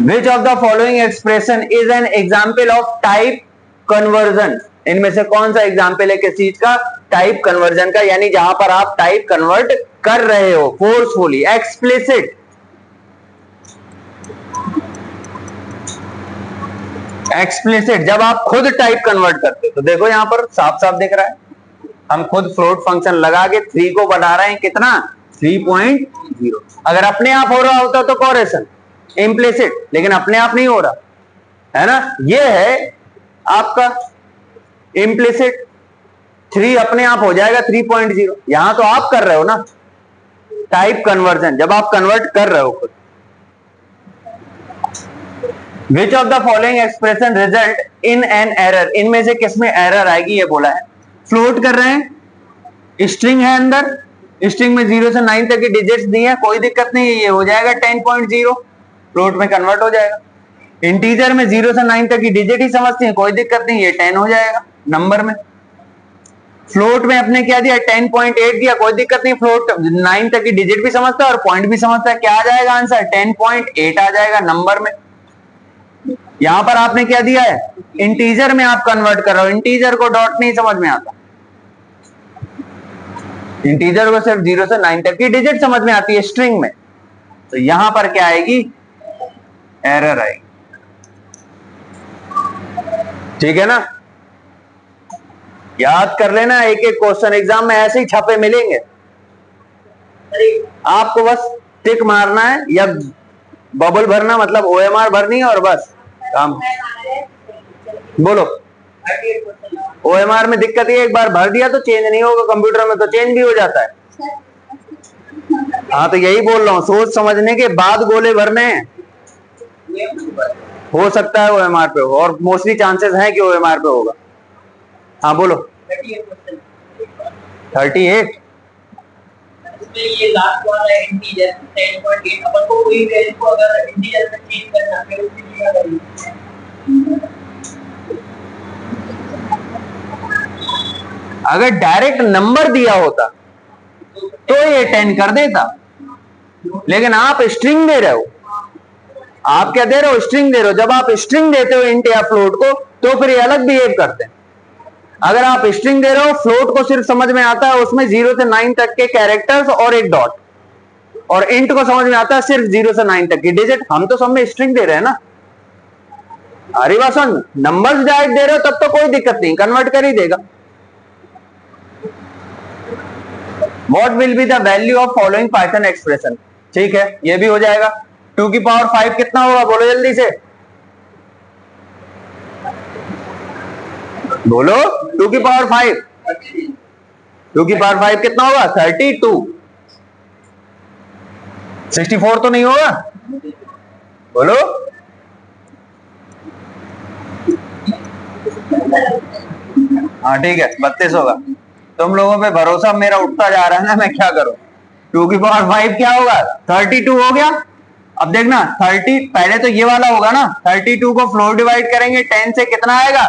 Which of the following expression is an example of type conversion? इनमें से कौन सा एग्जाम्पल है किस चीज का, टाइप कन्वर्जन का, यानी जहां पर आप टाइप कन्वर्ट कर रहे हो फोर्सफुली, एक्सप्लिसिट। एक्सप्लिसिट जब आप खुद टाइप कन्वर्ट करते हो, तो देखो यहां पर साफ साफ दिख रहा है, हम खुद फ्लोट फंक्शन लगा के 3 को बढ़ा रहे हैं, कितना 3.0। अगर अपने आप हो रहा होता तो कोरेशन, इम्प्लिसिट, लेकिन अपने आप नहीं हो रहा है ना, ये है आपका इम्प्लिसिट, 3 अपने आप हो जाएगा 3.0, यहां तो आप कर रहे हो ना टाइप कन्वर्जन, जब आप कन्वर्ट कर रहे हो खुद। Which of the following expression result in an error? इनमें से किसमें एरर आएगी, ये बोला है। फ्लोट कर रहे हैं, स्ट्रिंग है अंदर, स्ट्रिंग में 0 से 9 तक की डिजिट्स दी है, कोई दिक्कत नहीं है, ये हो जाएगा 10.0, फ्लोट में कन्वर्ट हो जाएगा। इंटीजर में 0 से 9 तक की डिजिट ही समझते हैं, कोई दिक्कत नहीं, ये 10 हो जाएगा नंबर में। फ्लोट में अपने क्या दिया 10.8 दिया, कोई दिक्कत नहीं, फ्लोट 9 तक की डिजिट भी समझता है और पॉइंट भी समझता है, क्या आ जाएगा आंसर 10.8 आ जाएगा नंबर में। यहां पर आपने क्या दिया है, इंटीजर में आप कन्वर्ट कर रहे हो, इंटीजर को डॉट नहीं समझ में आता, इंटीजर को सिर्फ 0 से 9 तक की डिजिट समझ में आती है स्ट्रिंग में, तो यहां पर क्या आएगी, एरर आएगी, ठीक है ना। याद कर लेना, एक एक क्वेश्चन एग्जाम में ऐसे ही छपे मिलेंगे, आपको बस टिक मारना है या बबल भरना, मतलब OMR भरनी है और बस काम। बोलो, OMR में दिक्कत है, एक बार भर दिया तो चेंज नहीं होगा, कंप्यूटर में तो चेंज भी हो जाता है। हाँ तो यही बोल रहा हूँ, सोच समझने के बाद गोले भरने हैं, हो सकता है OMR पे हो, और मोस्टली चांसेस हैं कि OMR पे होगा। हाँ बोलो, 38 उसमें ये लास्ट वाला इंटीजर 10.8 अपन को कोई वैल्यू को अगर इंटीजर में चेंज करना है फिर उसके लिए क्या करेंगे? अगर डायरेक्ट नंबर दिया होता तो ये 10 कर देता, लेकिन आप स्ट्रिंग दे रहे हो। आप क्या दे रहे हो? स्ट्रिंग दे रहे हो। जब आप स्ट्रिंग देते हो इंट या फ्लोट को तो फिर ये अलग बिहेव करते हैं। अगर आप स्ट्रिंग दे रहे हो, फ्लोट को सिर्फ समझ में आता है उसमें 0 से 9 तक के कैरेक्टर्स और एक डॉट, और इंट को समझ में आता है सिर्फ 0 से 9 तक की डिजिट। हम तो सब में स्ट्रिंग दे रहे हैं ना। अरे बात समझ, नंबर्स डायरेक्ट दे रहे हो तब तो कोई दिक्कत नहीं, कन्वर्ट कर ही देगा। What will be the value of following Python expression? ठीक है, ये भी हो जाएगा। 2 की पावर 5 कितना होगा? बोलो जल्दी से, बोलो। 2 की पावर 5, 2 की पावर 5 कितना होगा? 32। 64 तो नहीं होगा? बोलो। हाँ ठीक है, 32 होगा। तुम लोगों पे भरोसा मेरा उठता जा रहा है ना, मैं क्या करूं। 2 की पावर 5 क्या होगा? 32 हो गया। अब देखना 30, पहले तो ये वाला होगा ना। 32 को 4 डिवाइड करेंगे 10 से, कितना आएगा?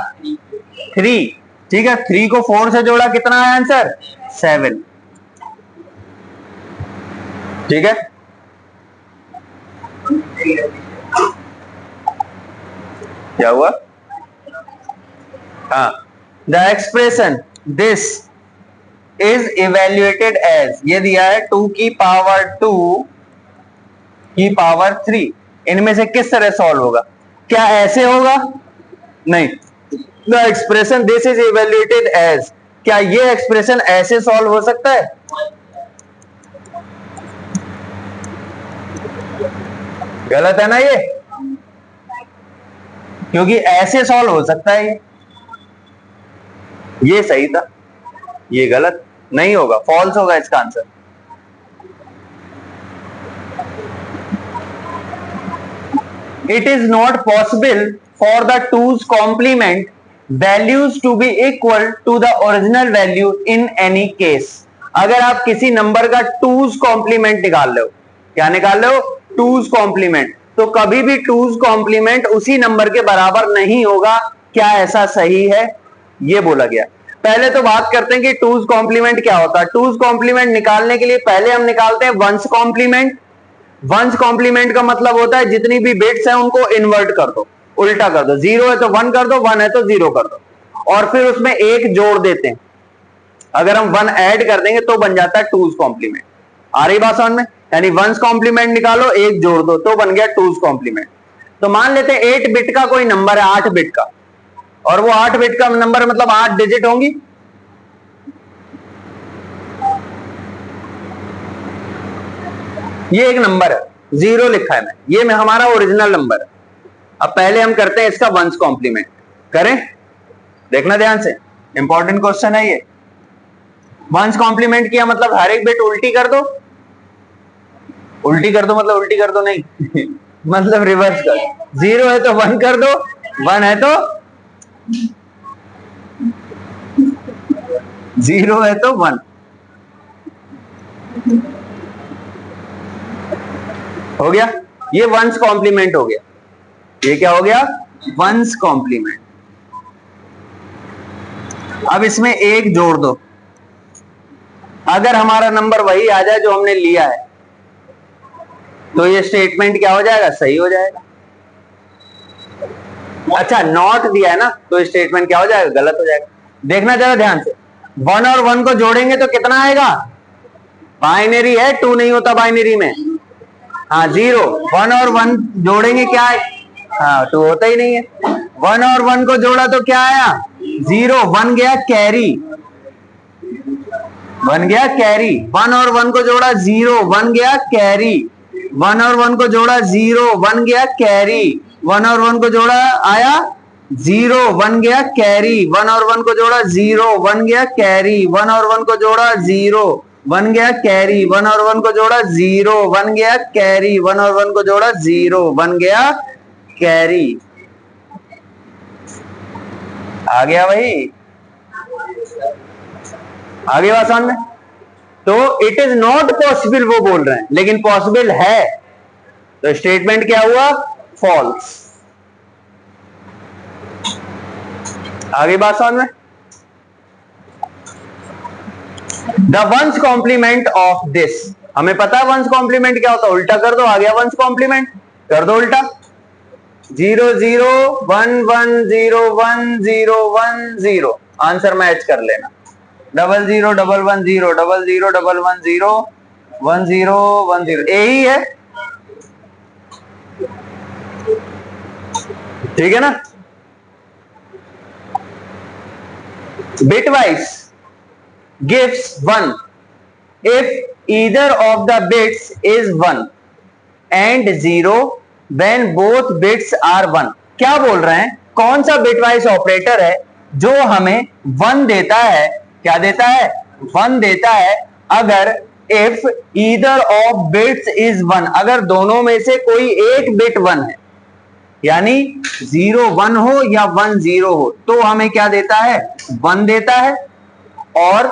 3। ठीक है, 3 को 4 से जोड़ा, कितना है आंसर? 7। ठीक है, क्या हुआ? हाँ, the expression this is evaluated as, ये दिया है 2 की पावर 2 की पावर 3। इनमें से किस तरह सॉल्व होगा? क्या ऐसे होगा? नहीं। The expression this is evaluated as, क्या ये एक्सप्रेशन ऐसे सॉल्व हो सकता है? गलत है ना ये, क्योंकि ऐसे सॉल्व हो सकता है ये सही था, ये गलत नहीं होगा, फॉल्स होगा इसका answer. It is not possible for the 2's complement values to be equal to the original value in any case। अगर आप किसी नंबर का 2's complement निकाल रहे हो, क्या निकाल रहे हो? 2's complement, तो कभी भी 2's complement उसी नंबर के बराबर नहीं होगा। क्या ऐसा सही है? ये बोला गया। पहले तो बात करते हैं कि 2's complement क्या होता है। 2's complement निकालने के लिए पहले हम निकालते हैं 1's complement। वंस कॉम्प्लीमेंट का मतलब होता है जितनी भी बिट्स हैं उनको इन्वर्ट कर दो, उल्टा कर दो। 0 है तो 1 कर दो, 1 है तो 0 कर दो, और फिर उसमें 1 जोड़ देते हैं। अगर हम 1 ऐड कर देंगे तो बन जाता है 2's कॉम्प्लीमेंट। आ रही बात समझ में? यानी वंस कॉम्प्लीमेंट निकालो, 1 जोड़ दो तो बन गया 2's कॉम्प्लीमेंट। तो मान लेते हैं 8 बिट का कोई नंबर है, 8 बिट का, और वो 8 बिट का नंबर मतलब 8 डिजिट होंगी। ये एक नंबर है, 0 लिखा है मैं, ये में हमारा ओरिजिनल नंबर है। अब पहले हम करते हैं इसका वंस कॉम्प्लीमेंट। करें, देखना ध्यान से, इंपॉर्टेंट क्वेश्चन है ये। वंस कॉम्प्लीमेंट किया मतलब हर एक बिट उल्टी कर दो। उल्टी कर दो मतलब उल्टी कर दो नहीं मतलब रिवर्स कर। 0 है तो 1 कर दो, 1 है तो 0 है तो 1 हो गया। ये वंस कॉम्प्लीमेंट हो गया। ये क्या हो गया? One's complement. अब इसमें 1 जोड़ दो, अगर हमारा नंबर वही आ जाए जो हमने लिया है तो ये स्टेटमेंट क्या हो जाएगा? सही हो जाएगा। अच्छा, नॉट दिया है ना तो स्टेटमेंट क्या हो जाएगा? गलत हो जाएगा। देखना जरा ध्यान से, 1 और 1 को जोड़ेंगे तो कितना आएगा? बाइनरी है, 2 नहीं होता बाइनरी में। हाँ 0, 1 और 1 जोड़ेंगे क्या है? हाँ 2 होता ही नहीं है। 1 और 1 को जोड़ा तो क्या आया? 0, 1 गया कैरी, 1 गया कैरी। 1 और 1 को जोड़ा 0, 1 गया कैरी। 1 और 1 को जोड़ा 0, 1 गया कैरी। 1 और 1 को जोड़ा आया 0, 1 गया कैरी। 1 और 1 को जोड़ा 0, 1 गया कैरी। 1 और 1 को जोड़ा 0, 1 गया कैरी। 1 और 1 को जोड़ा 0, 1 गया कैरी। 1 और 1 को जोड़ा 0, 1 गया कैरी। आ गया भाई? आ गई बात समझ में? तो इट इज नॉट पॉसिबल वो बोल रहे हैं, लेकिन पॉसिबल है, तो स्टेटमेंट क्या हुआ? फॉल्स। आगे बात समझ में? The one's complement of this, हमें पता है वंस कॉम्प्लीमेंट क्या होता है, उल्टा कर दो, आ गया वंस कॉम्प्लीमेंट, कर दो उल्टा। 0 0 1 1 0 1 0 1 0, आंसर मैच कर लेना। 0 0 1 1 0 0 0 1 1 0 1 0 1 0, यही है, ठीक है ना? Bitwise gives 1 if either of the bits is 1 and 0 when both bits are 1। क्या बोल रहे हैं? कौन सा बिटवाइज ऑपरेटर है जो हमें 1 देता है? क्या देता है? 1 देता है अगर if either of bits is 1, अगर दोनों में से कोई एक बिट 1 है, यानी 0 1 हो या 1 0 हो, तो हमें क्या देता है? 1 देता है। और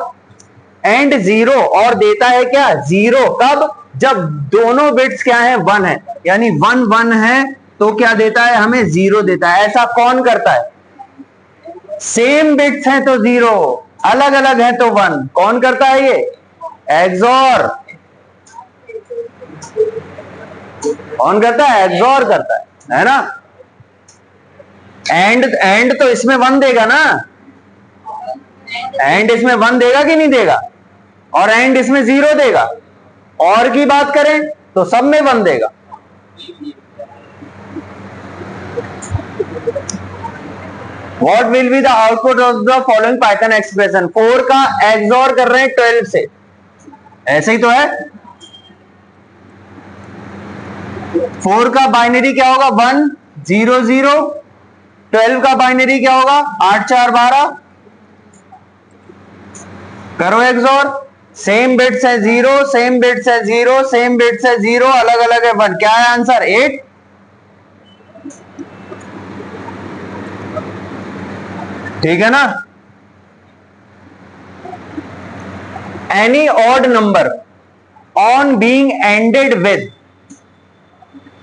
एंड 0, और देता है क्या? 0 कब? जब दोनों बिट्स क्या है? 1 है, यानी 1 1 है, तो क्या देता है? हमें 0 देता है। ऐसा कौन करता है? सेम बिट्स हैं तो 0, अलग अलग है तो 1। कौन करता है ये? एक्सॉर। कौन करता है? एक्सॉर करता है ना? एंड तो इसमें 1 देगा ना, एंड इसमें 1 देगा कि नहीं देगा? और एंड इसमें 0 देगा। और की बात करें तो सब में 1 देगा। What will be the output of the following Python expression? 4 का एक्सॉर कर रहे हैं 12 से, ऐसे ही तो है। 4 का बाइनरी क्या होगा? 1 0 0। 12 का बाइनरी क्या होगा? 8 4 12। करो एक्सॉर। सेम बिट्स है 0, सेम बिट्स है 0, सेम बिट्स है 0, अलग अलग है 1। क्या है आंसर? 8। ठीक है ना? Any odd number on being ended with,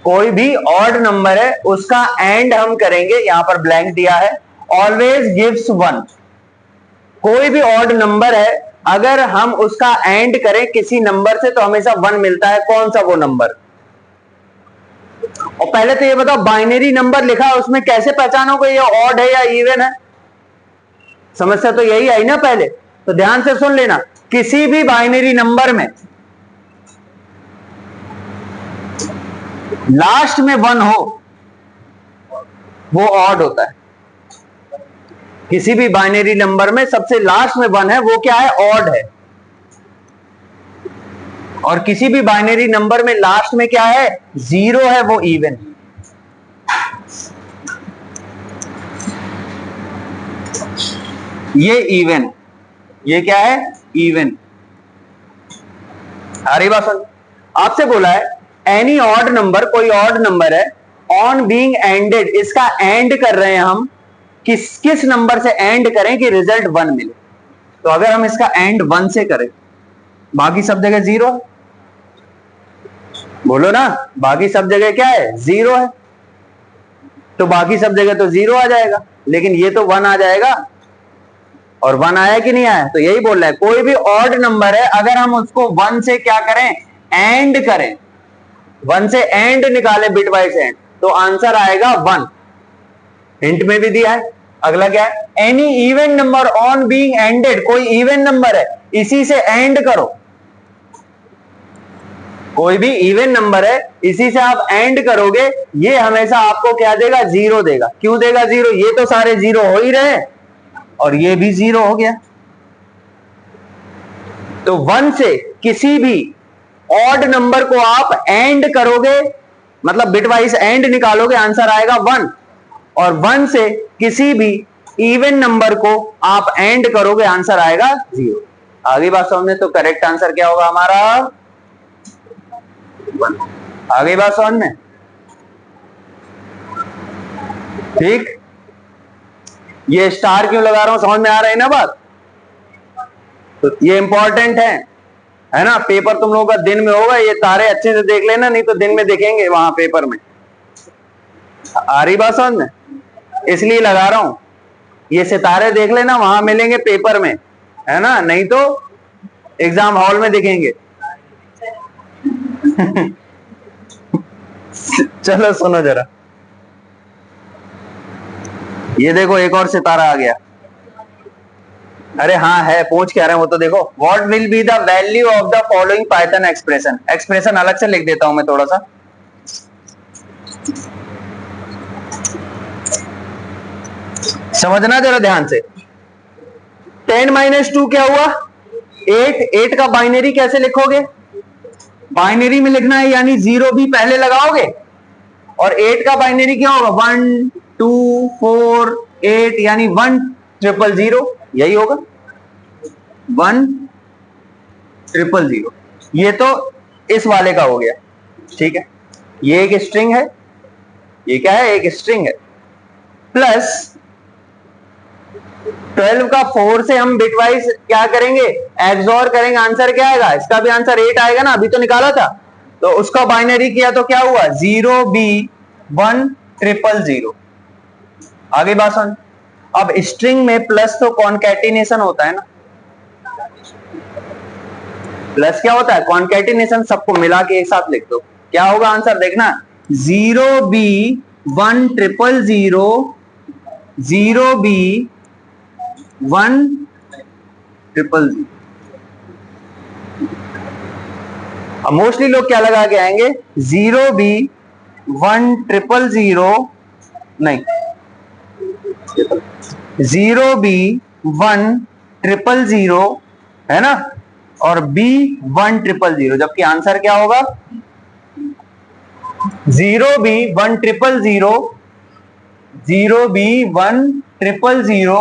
कोई भी ऑड नंबर है उसका एंड हम करेंगे, यहां पर ब्लैंक दिया है, ऑलवेज गिव्स 1। कोई भी ऑड नंबर है, अगर हम उसका एंड करें किसी नंबर से तो हमेशा 1 मिलता है। कौन सा वो नंबर? और पहले तो ये बताओ, बाइनरी नंबर लिखा है उसमें कैसे पहचानोगे ये ऑड है या इवन है? समस्या तो यही आई ना पहले, तो ध्यान से सुन लेना। किसी भी बाइनरी नंबर में लास्ट में 1 हो वो ऑड होता है। किसी भी बाइनरी नंबर में सबसे लास्ट में 1 है वो क्या है? ऑड है। और किसी भी बाइनरी नंबर में लास्ट में क्या है? 0 है, वो इवन। ये इवन, ये क्या है? इवन। आ रही बात समझ? आपसे बोला है एनी ऑड नंबर, कोई ऑड नंबर है, ऑन बीइंग एंडेड, इसका एंड कर रहे हैं हम, किस नंबर से एंड करें कि रिजल्ट 1 मिले? तो अगर हम इसका एंड 1 से करें, बाकी सब जगह 0 है, बोलो ना, बाकी सब जगह क्या है? 0 है, तो बाकी सब जगह तो 0 आ जाएगा, लेकिन ये तो 1 आ जाएगा। और 1 आया कि नहीं आया? तो यही बोल रहा है, कोई भी ऑड नंबर है अगर हम उसको 1 से क्या करें? एंड करें, 1 से एंड निकाले, बिटवाइज एंड, तो आंसर आएगा 1। हिंट में भी दिया है। अगला क्या है? Any even number on being ended, कोई इवन नंबर है इसी से एंड करो, कोई भी इवन नंबर है इसी से आप एंड करोगे, ये हमेशा आपको क्या देगा? 0 देगा। क्यों देगा 0? ये तो सारे 0 हो ही रहे और ये भी 0 हो गया। तो 1 से किसी भी ऑड नंबर को आप एंड करोगे, मतलब बिटवाइज एंड निकालोगे, आंसर आएगा 1। और 1 से किसी भी इवन नंबर को आप एंड करोगे, आंसर आएगा 0। आगे बात समझ में? तो करेक्ट आंसर क्या होगा हमारा? 1। आगे बात समझ में? ठीक। ये स्टार क्यों लगा रहा हूं, समझ में आ रहा है ना बात? तो ये इंपॉर्टेंट है। है ना। पेपर तुम लोगों का दिन में होगा, ये तारे अच्छे से देख लेना, नहीं तो दिन में दिखेंगे वहां पेपर में। आ रही बात समझ में, इसलिए लगा रहा हूं, ये सितारे देख लेना, वहां मिलेंगे पेपर में, है ना, नहीं तो एग्जाम हॉल में दिखेंगे। चलो सुनो जरा, ये देखो एक और सितारा आ गया। अरे हाँ है, पूछ क्या रहे हैं वो तो देखो। What will be the value of the following Python expression. Expression अलग से लिख देता हूं मैं थोड़ा सा। समझना जरा ध्यान से। 10 - 2 क्या हुआ? 8। 8 का बाइनरी कैसे लिखोगे? बाइनरी में लिखना है, यानी 0 भी पहले लगाओगे। और 8 का बाइनरी क्या होगा? 1 2 4 8, यानी 1 0 0 0, यही होगा 1 0 0 0। ये तो इस वाले का हो गया, ठीक है। ये एक स्ट्रिंग है, ये क्या है? एक स्ट्रिंग है। प्लस 12 का 4 से हम बिटवाइज क्या करेंगे? एक्सओर करेंगे। आंसर क्या आएगा? इसका भी आंसर 8 आएगा ना, अभी तो निकाला था। तो उसका बाइनरी किया तो क्या हुआ? 0B 1 0 0 0। आगे बात सुन। अब स्ट्रिंग में प्लस तो कॉन्कैटिनेशन होता है ना। प्लस क्या होता है? कॉन्कैटिनेशन, सबको मिला के एक साथ लिख दो। क्या होगा आंसर? देखना, 0B 1 0 0 0 0B 1 0 0 0। अब मोस्टली लोग क्या लगा के आएंगे? 0B 1 0 0 नहीं, 0B 1 0 0 है ना, और B 1 0 0, जबकि आंसर क्या होगा? 0B 1 0 0 0B 1 0 0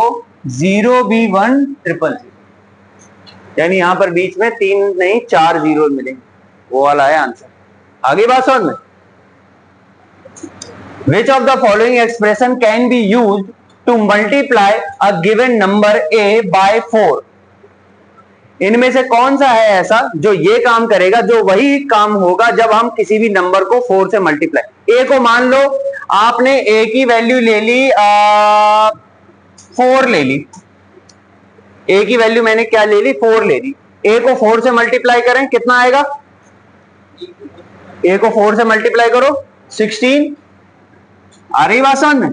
0B 1 0 0, यानी यहां पर बीच में 3 नहीं 4 जीरो मिलेंगे, वो वाला है आंसर। आगे बात समझ में। Which of the following expression can be used to multiply a given number a by 4? इनमें से कौन सा है ऐसा जो ये काम करेगा, जो वही काम होगा जब हम किसी भी नंबर को 4 से मल्टीप्लाई। ए को मान लो आपने ए की वैल्यू ले ली 4 ले ली, ए की वैल्यू मैंने क्या ले ली? 4 ले ली। ए को 4 से मल्टीप्लाई करें, कितना आएगा? ए को 4 से मल्टीप्लाई करो 16। आ रही बात समझ में?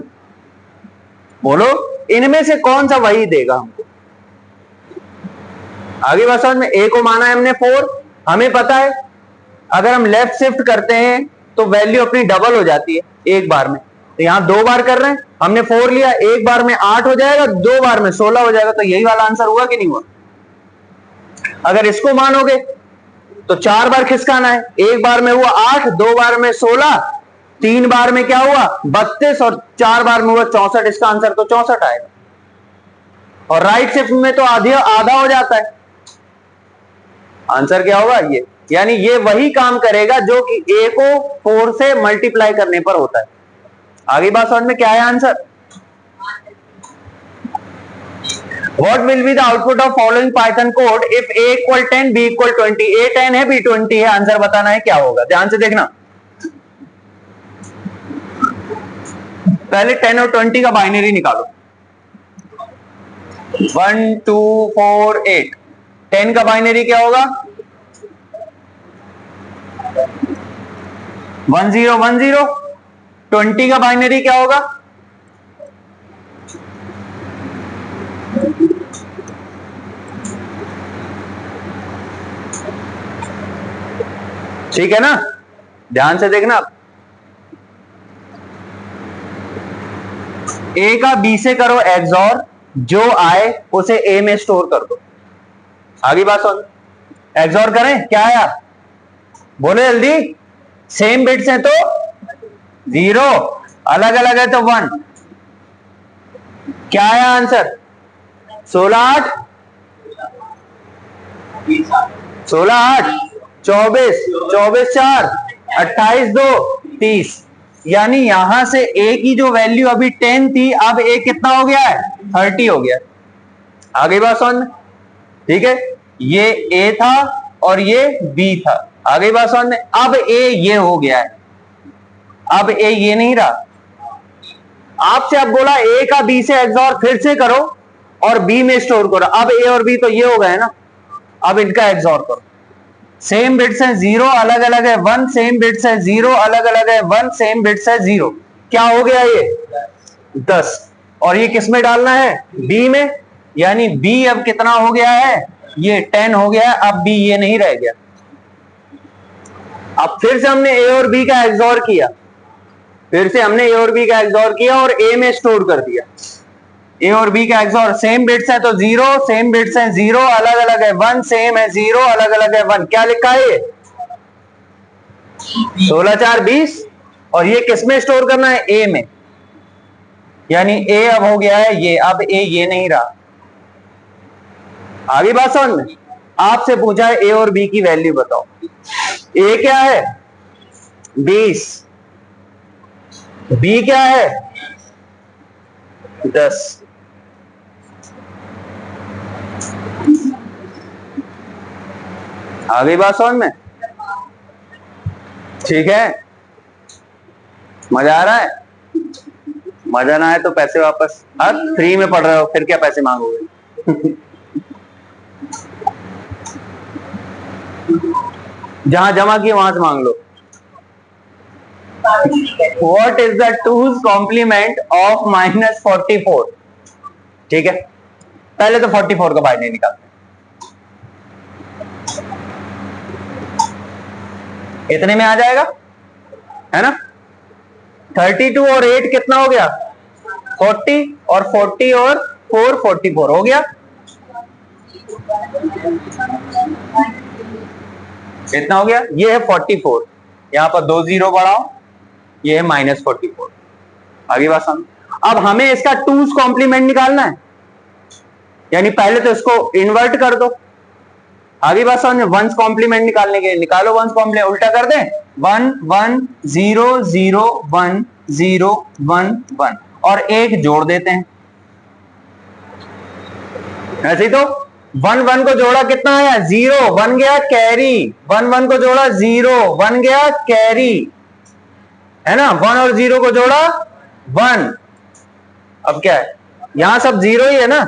बोलो, इनमें से कौन सा वही देगा हमको? आगे बात समझ में। ए को माना है हमने 4, हमें पता है अगर हम लेफ्ट शिफ्ट करते हैं तो वैल्यू अपनी डबल हो जाती है एक बार में। तो यहां 2 बार कर रहे हैं, हमने 4 लिया, एक बार में 8 हो जाएगा, 2 बार में 16 हो जाएगा। तो यही वाला आंसर हुआ कि नहीं हुआ? अगर इसको मानोगे तो 4 बार खिसकाना है, एक बार में हुआ 8, 2 बार में 16, 3 बार में क्या हुआ? 32, और 4 बार में हुआ 64। इसका आंसर तो 64 आएगा। और राइट शिफ्ट में तो आधा हो जाता है। आंसर क्या होगा? ये, यानी ये वही काम करेगा जो कि ए को 4 से मल्टीप्लाई करने पर होता है। आगे बात समझ में। क्या है answer? What will be the output of following Python code if a equal 10 b equal 20? a 10 है, b 20 है, आंसर बताना है क्या होगा। ध्यान से देखना, पहले 10 और 20 का बाइनरी निकालो। 1 2 4 8, 10 का बाइनरी क्या होगा? 1 0 1 0। 20 का बाइनरी क्या होगा? ठीक है ना, ध्यान से देखना। ए का बी से करो एक्सऑर, जो आए उसे ए में स्टोर कर दो। आगे बात सुन, एक्सऑर करें, क्या आया? बोले जल्दी। सेम बिट्स हैं तो 0, अलग अलग है तो 1। क्या आया आंसर? 16 8 16 8 24 24 4 28 2 30, यानी यहां से ए की जो वैल्यू अभी 10 थी, अब ए कितना हो गया है? 30 हो गया। आगे बात सुन, ठीक है। ये ए था और ये बी था। आ गई बात समझ में? अब ए ये हो गया है, अब ए ये नहीं रहा। आपसे अब बोला ए का बी से एक्सऑर फिर से करो और बी में स्टोर करो। अब ए और बी तो ये हो गए ना, अब इनका एक्सऑर करो। सेम बिट्स है, जीरो अलग अलग है वन, सेम बिट्स है जीरो अलग अलग है वन, सेम बिट्स है जीरो। क्या हो गया ये 10। और ये किस में डालना है? बी में। यानी बी अब कितना हो गया है? ये 10 हो गया है। अब बी ये नहीं रह गया। अब फिर से हमने ए और बी का एक्सऑर किया, फिर से हमने ए और बी का एक्सऑर किया और ए में स्टोर कर दिया। ए और बी का एक्सऑर, सेम बिट्स है तो जीरो, सेम बिट्स है जीरो अलग अलग है वन, सेम है जीरो अलग अलग है वन। क्या लिखा है ये? 16 4 20। और ये किस में स्टोर करना है? ए में। यानी ए अब हो गया है ये, अब ए ये नहीं रहा। आगे बात समझ में? आपसे पूछा है ए और बी की वैल्यू बताओ। ए क्या है? 20। बी क्या है? 10। आ गई बात समझ में? ठीक है, मजा आ रहा है? मजा ना आए तो पैसे वापस। अब फ्री में पढ़ रहे हो फिर क्या पैसे मांगोगे? जहां जमा किए वहां से मांग लो। What is the 2's complement of -44? ठीक है, पहले तो 44 का बाइनरी निकालते हैं। इतने में आ जाएगा, है ना? 32 और 8 कितना हो गया? 40, और 40 और 4 44 हो गया। कितना हो गया? ये है 44, यहां पर 2 जीरो बढ़ाओ, ये है -44। आगे बात समझ? अब हमें इसका 2's कॉम्प्लीमेंट निकालना है, यानी पहले तो इसको इन्वर्ट कर दो। आगे बात समझ? वंस कॉम्प्लीमेंट निकालने के लिए निकालो वंस कॉम्प्लीमेंट, उल्टा कर दें। 1 1 0 0 1 0 1 1 और एक जोड़ देते हैं। ऐसे ही तो 1 1 को जोड़ा कितना आया? 0 बन गया कैरी। 1 1 को जोड़ा 0 बन गया कैरी, है ना? 1 और 0 को जोड़ा 1। अब क्या है? यहां सब जीरो ही है ना,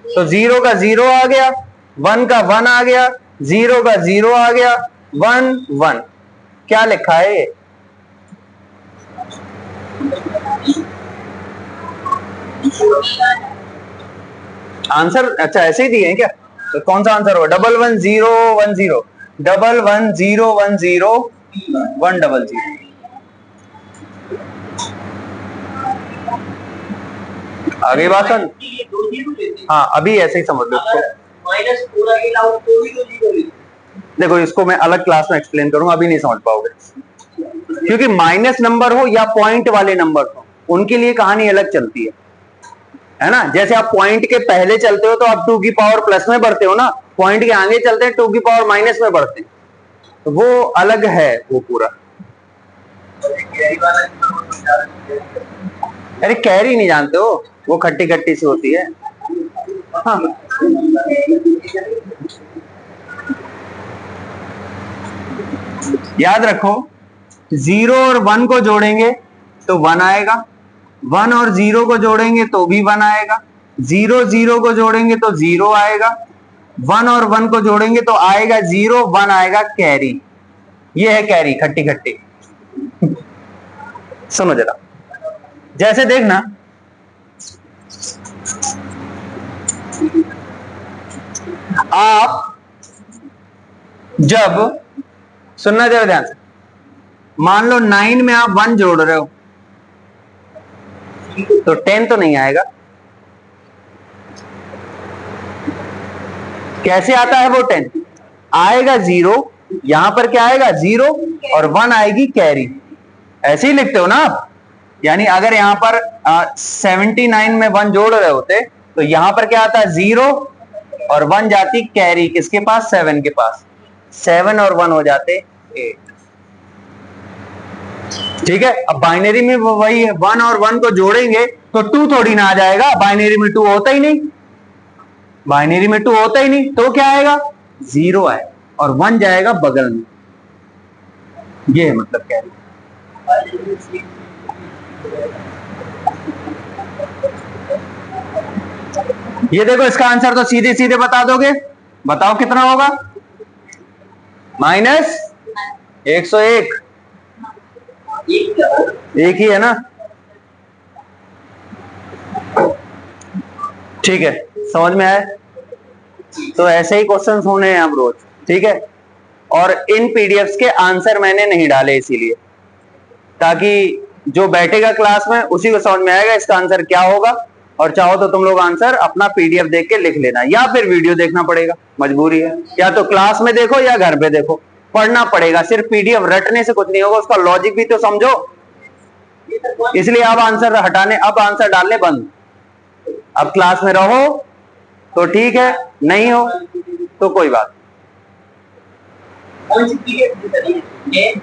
तो 0 का 0 आ गया, 1 का 1 आ गया, 0 का 0 आ गया, 1 1। क्या लिखा है ये? आंसर अच्छा ऐसे ही दिए हैं क्या? तो कौन सा आंसर होगा? 1 1 0 1 0, 1 1 0 1 0 1 0 0। आगे बात सुन। हाँ, अभी ऐसे ही समझ लो इसको। देखो, इसको मैं अलग क्लास में एक्सप्लेन करूंगा, अभी नहीं समझ पाओगे, क्योंकि माइनस नंबर हो या पॉइंट वाले नंबर हो, उनके लिए कहानी अलग चलती है ना? जैसे आप पॉइंट के पहले चलते हो तो आप 2 की पावर प्लस में बढ़ते हो ना, पॉइंट के आगे चलते हैं 2 की पावर माइनस में बढ़ते हैं, तो वो अलग है वो पूरा। अरे कैरी नहीं जानते हो? वो खट्टी खट्टी सी होती है। हाँ, याद रखो, 0 और 1 को जोड़ेंगे तो 1 आएगा, 1 और 0 को जोड़ेंगे तो भी 1 आएगा, 0 0 को जोड़ेंगे तो 0 आएगा, 1 और 1 को जोड़ेंगे तो आएगा 0, 1 आएगा कैरी। ये है कैरी, खट्टी खट्टी। सुनो जरा, जैसे देखना, आप जब, सुनना जरा ध्यान से, मान लो 9 में आप 1 जोड़ रहे हो तो 10 तो नहीं आएगा। कैसे आता है वो 10? आएगा 0, यहां पर क्या आएगा? 0 और 1 आएगी कैरी। ऐसे ही लिखते हो ना आप? यानी अगर यहां पर 79 में 1 जोड़ रहे होते तो यहां पर क्या आता? 0 और 1 जाती कैरी किसके पास? 7 के पास। 7 और 1 हो जाते 8। ठीक है, अब बाइनरी में वही है, 1 और 1 को जोड़ेंगे तो 2 थोड़ी ना आ जाएगा, बाइनरी में 2 होता ही नहीं, बाइनरी में 2 होता ही नहीं, तो क्या आएगा? 0 आएगा। और 1 जाएगा बगल में। ये है मतलब कैरी। ये देखो इसका आंसर तो सीधे सीधे बता दोगे, बताओ कितना होगा? -101। एक ही है ना? ठीक है, समझ में आया? तो ऐसे ही क्वेश्चंस होने हैं अब रोज, ठीक है। और इन पीडीएफ्स के आंसर मैंने नहीं डाले इसीलिए, ताकि जो बैठेगा क्लास में उसी को समझ में आएगा इसका आंसर क्या होगा। और चाहो तो तुम लोग आंसर अपना पीडीएफ देख के लिख लेना, या फिर वीडियो देखना पड़ेगा, मजबूरी है। या तो क्लास में देखो या घर पे देखो, पढ़ना पड़ेगा। सिर्फ पीडीएफ रटने से कुछ नहीं होगा, उसका लॉजिक भी तो समझो। इसलिए अब आंसर हटाने, अब आंसर डालने बंद। अब क्लास में रहो तो ठीक है, नहीं हो तो कोई बात। कौन सी पीडीएफ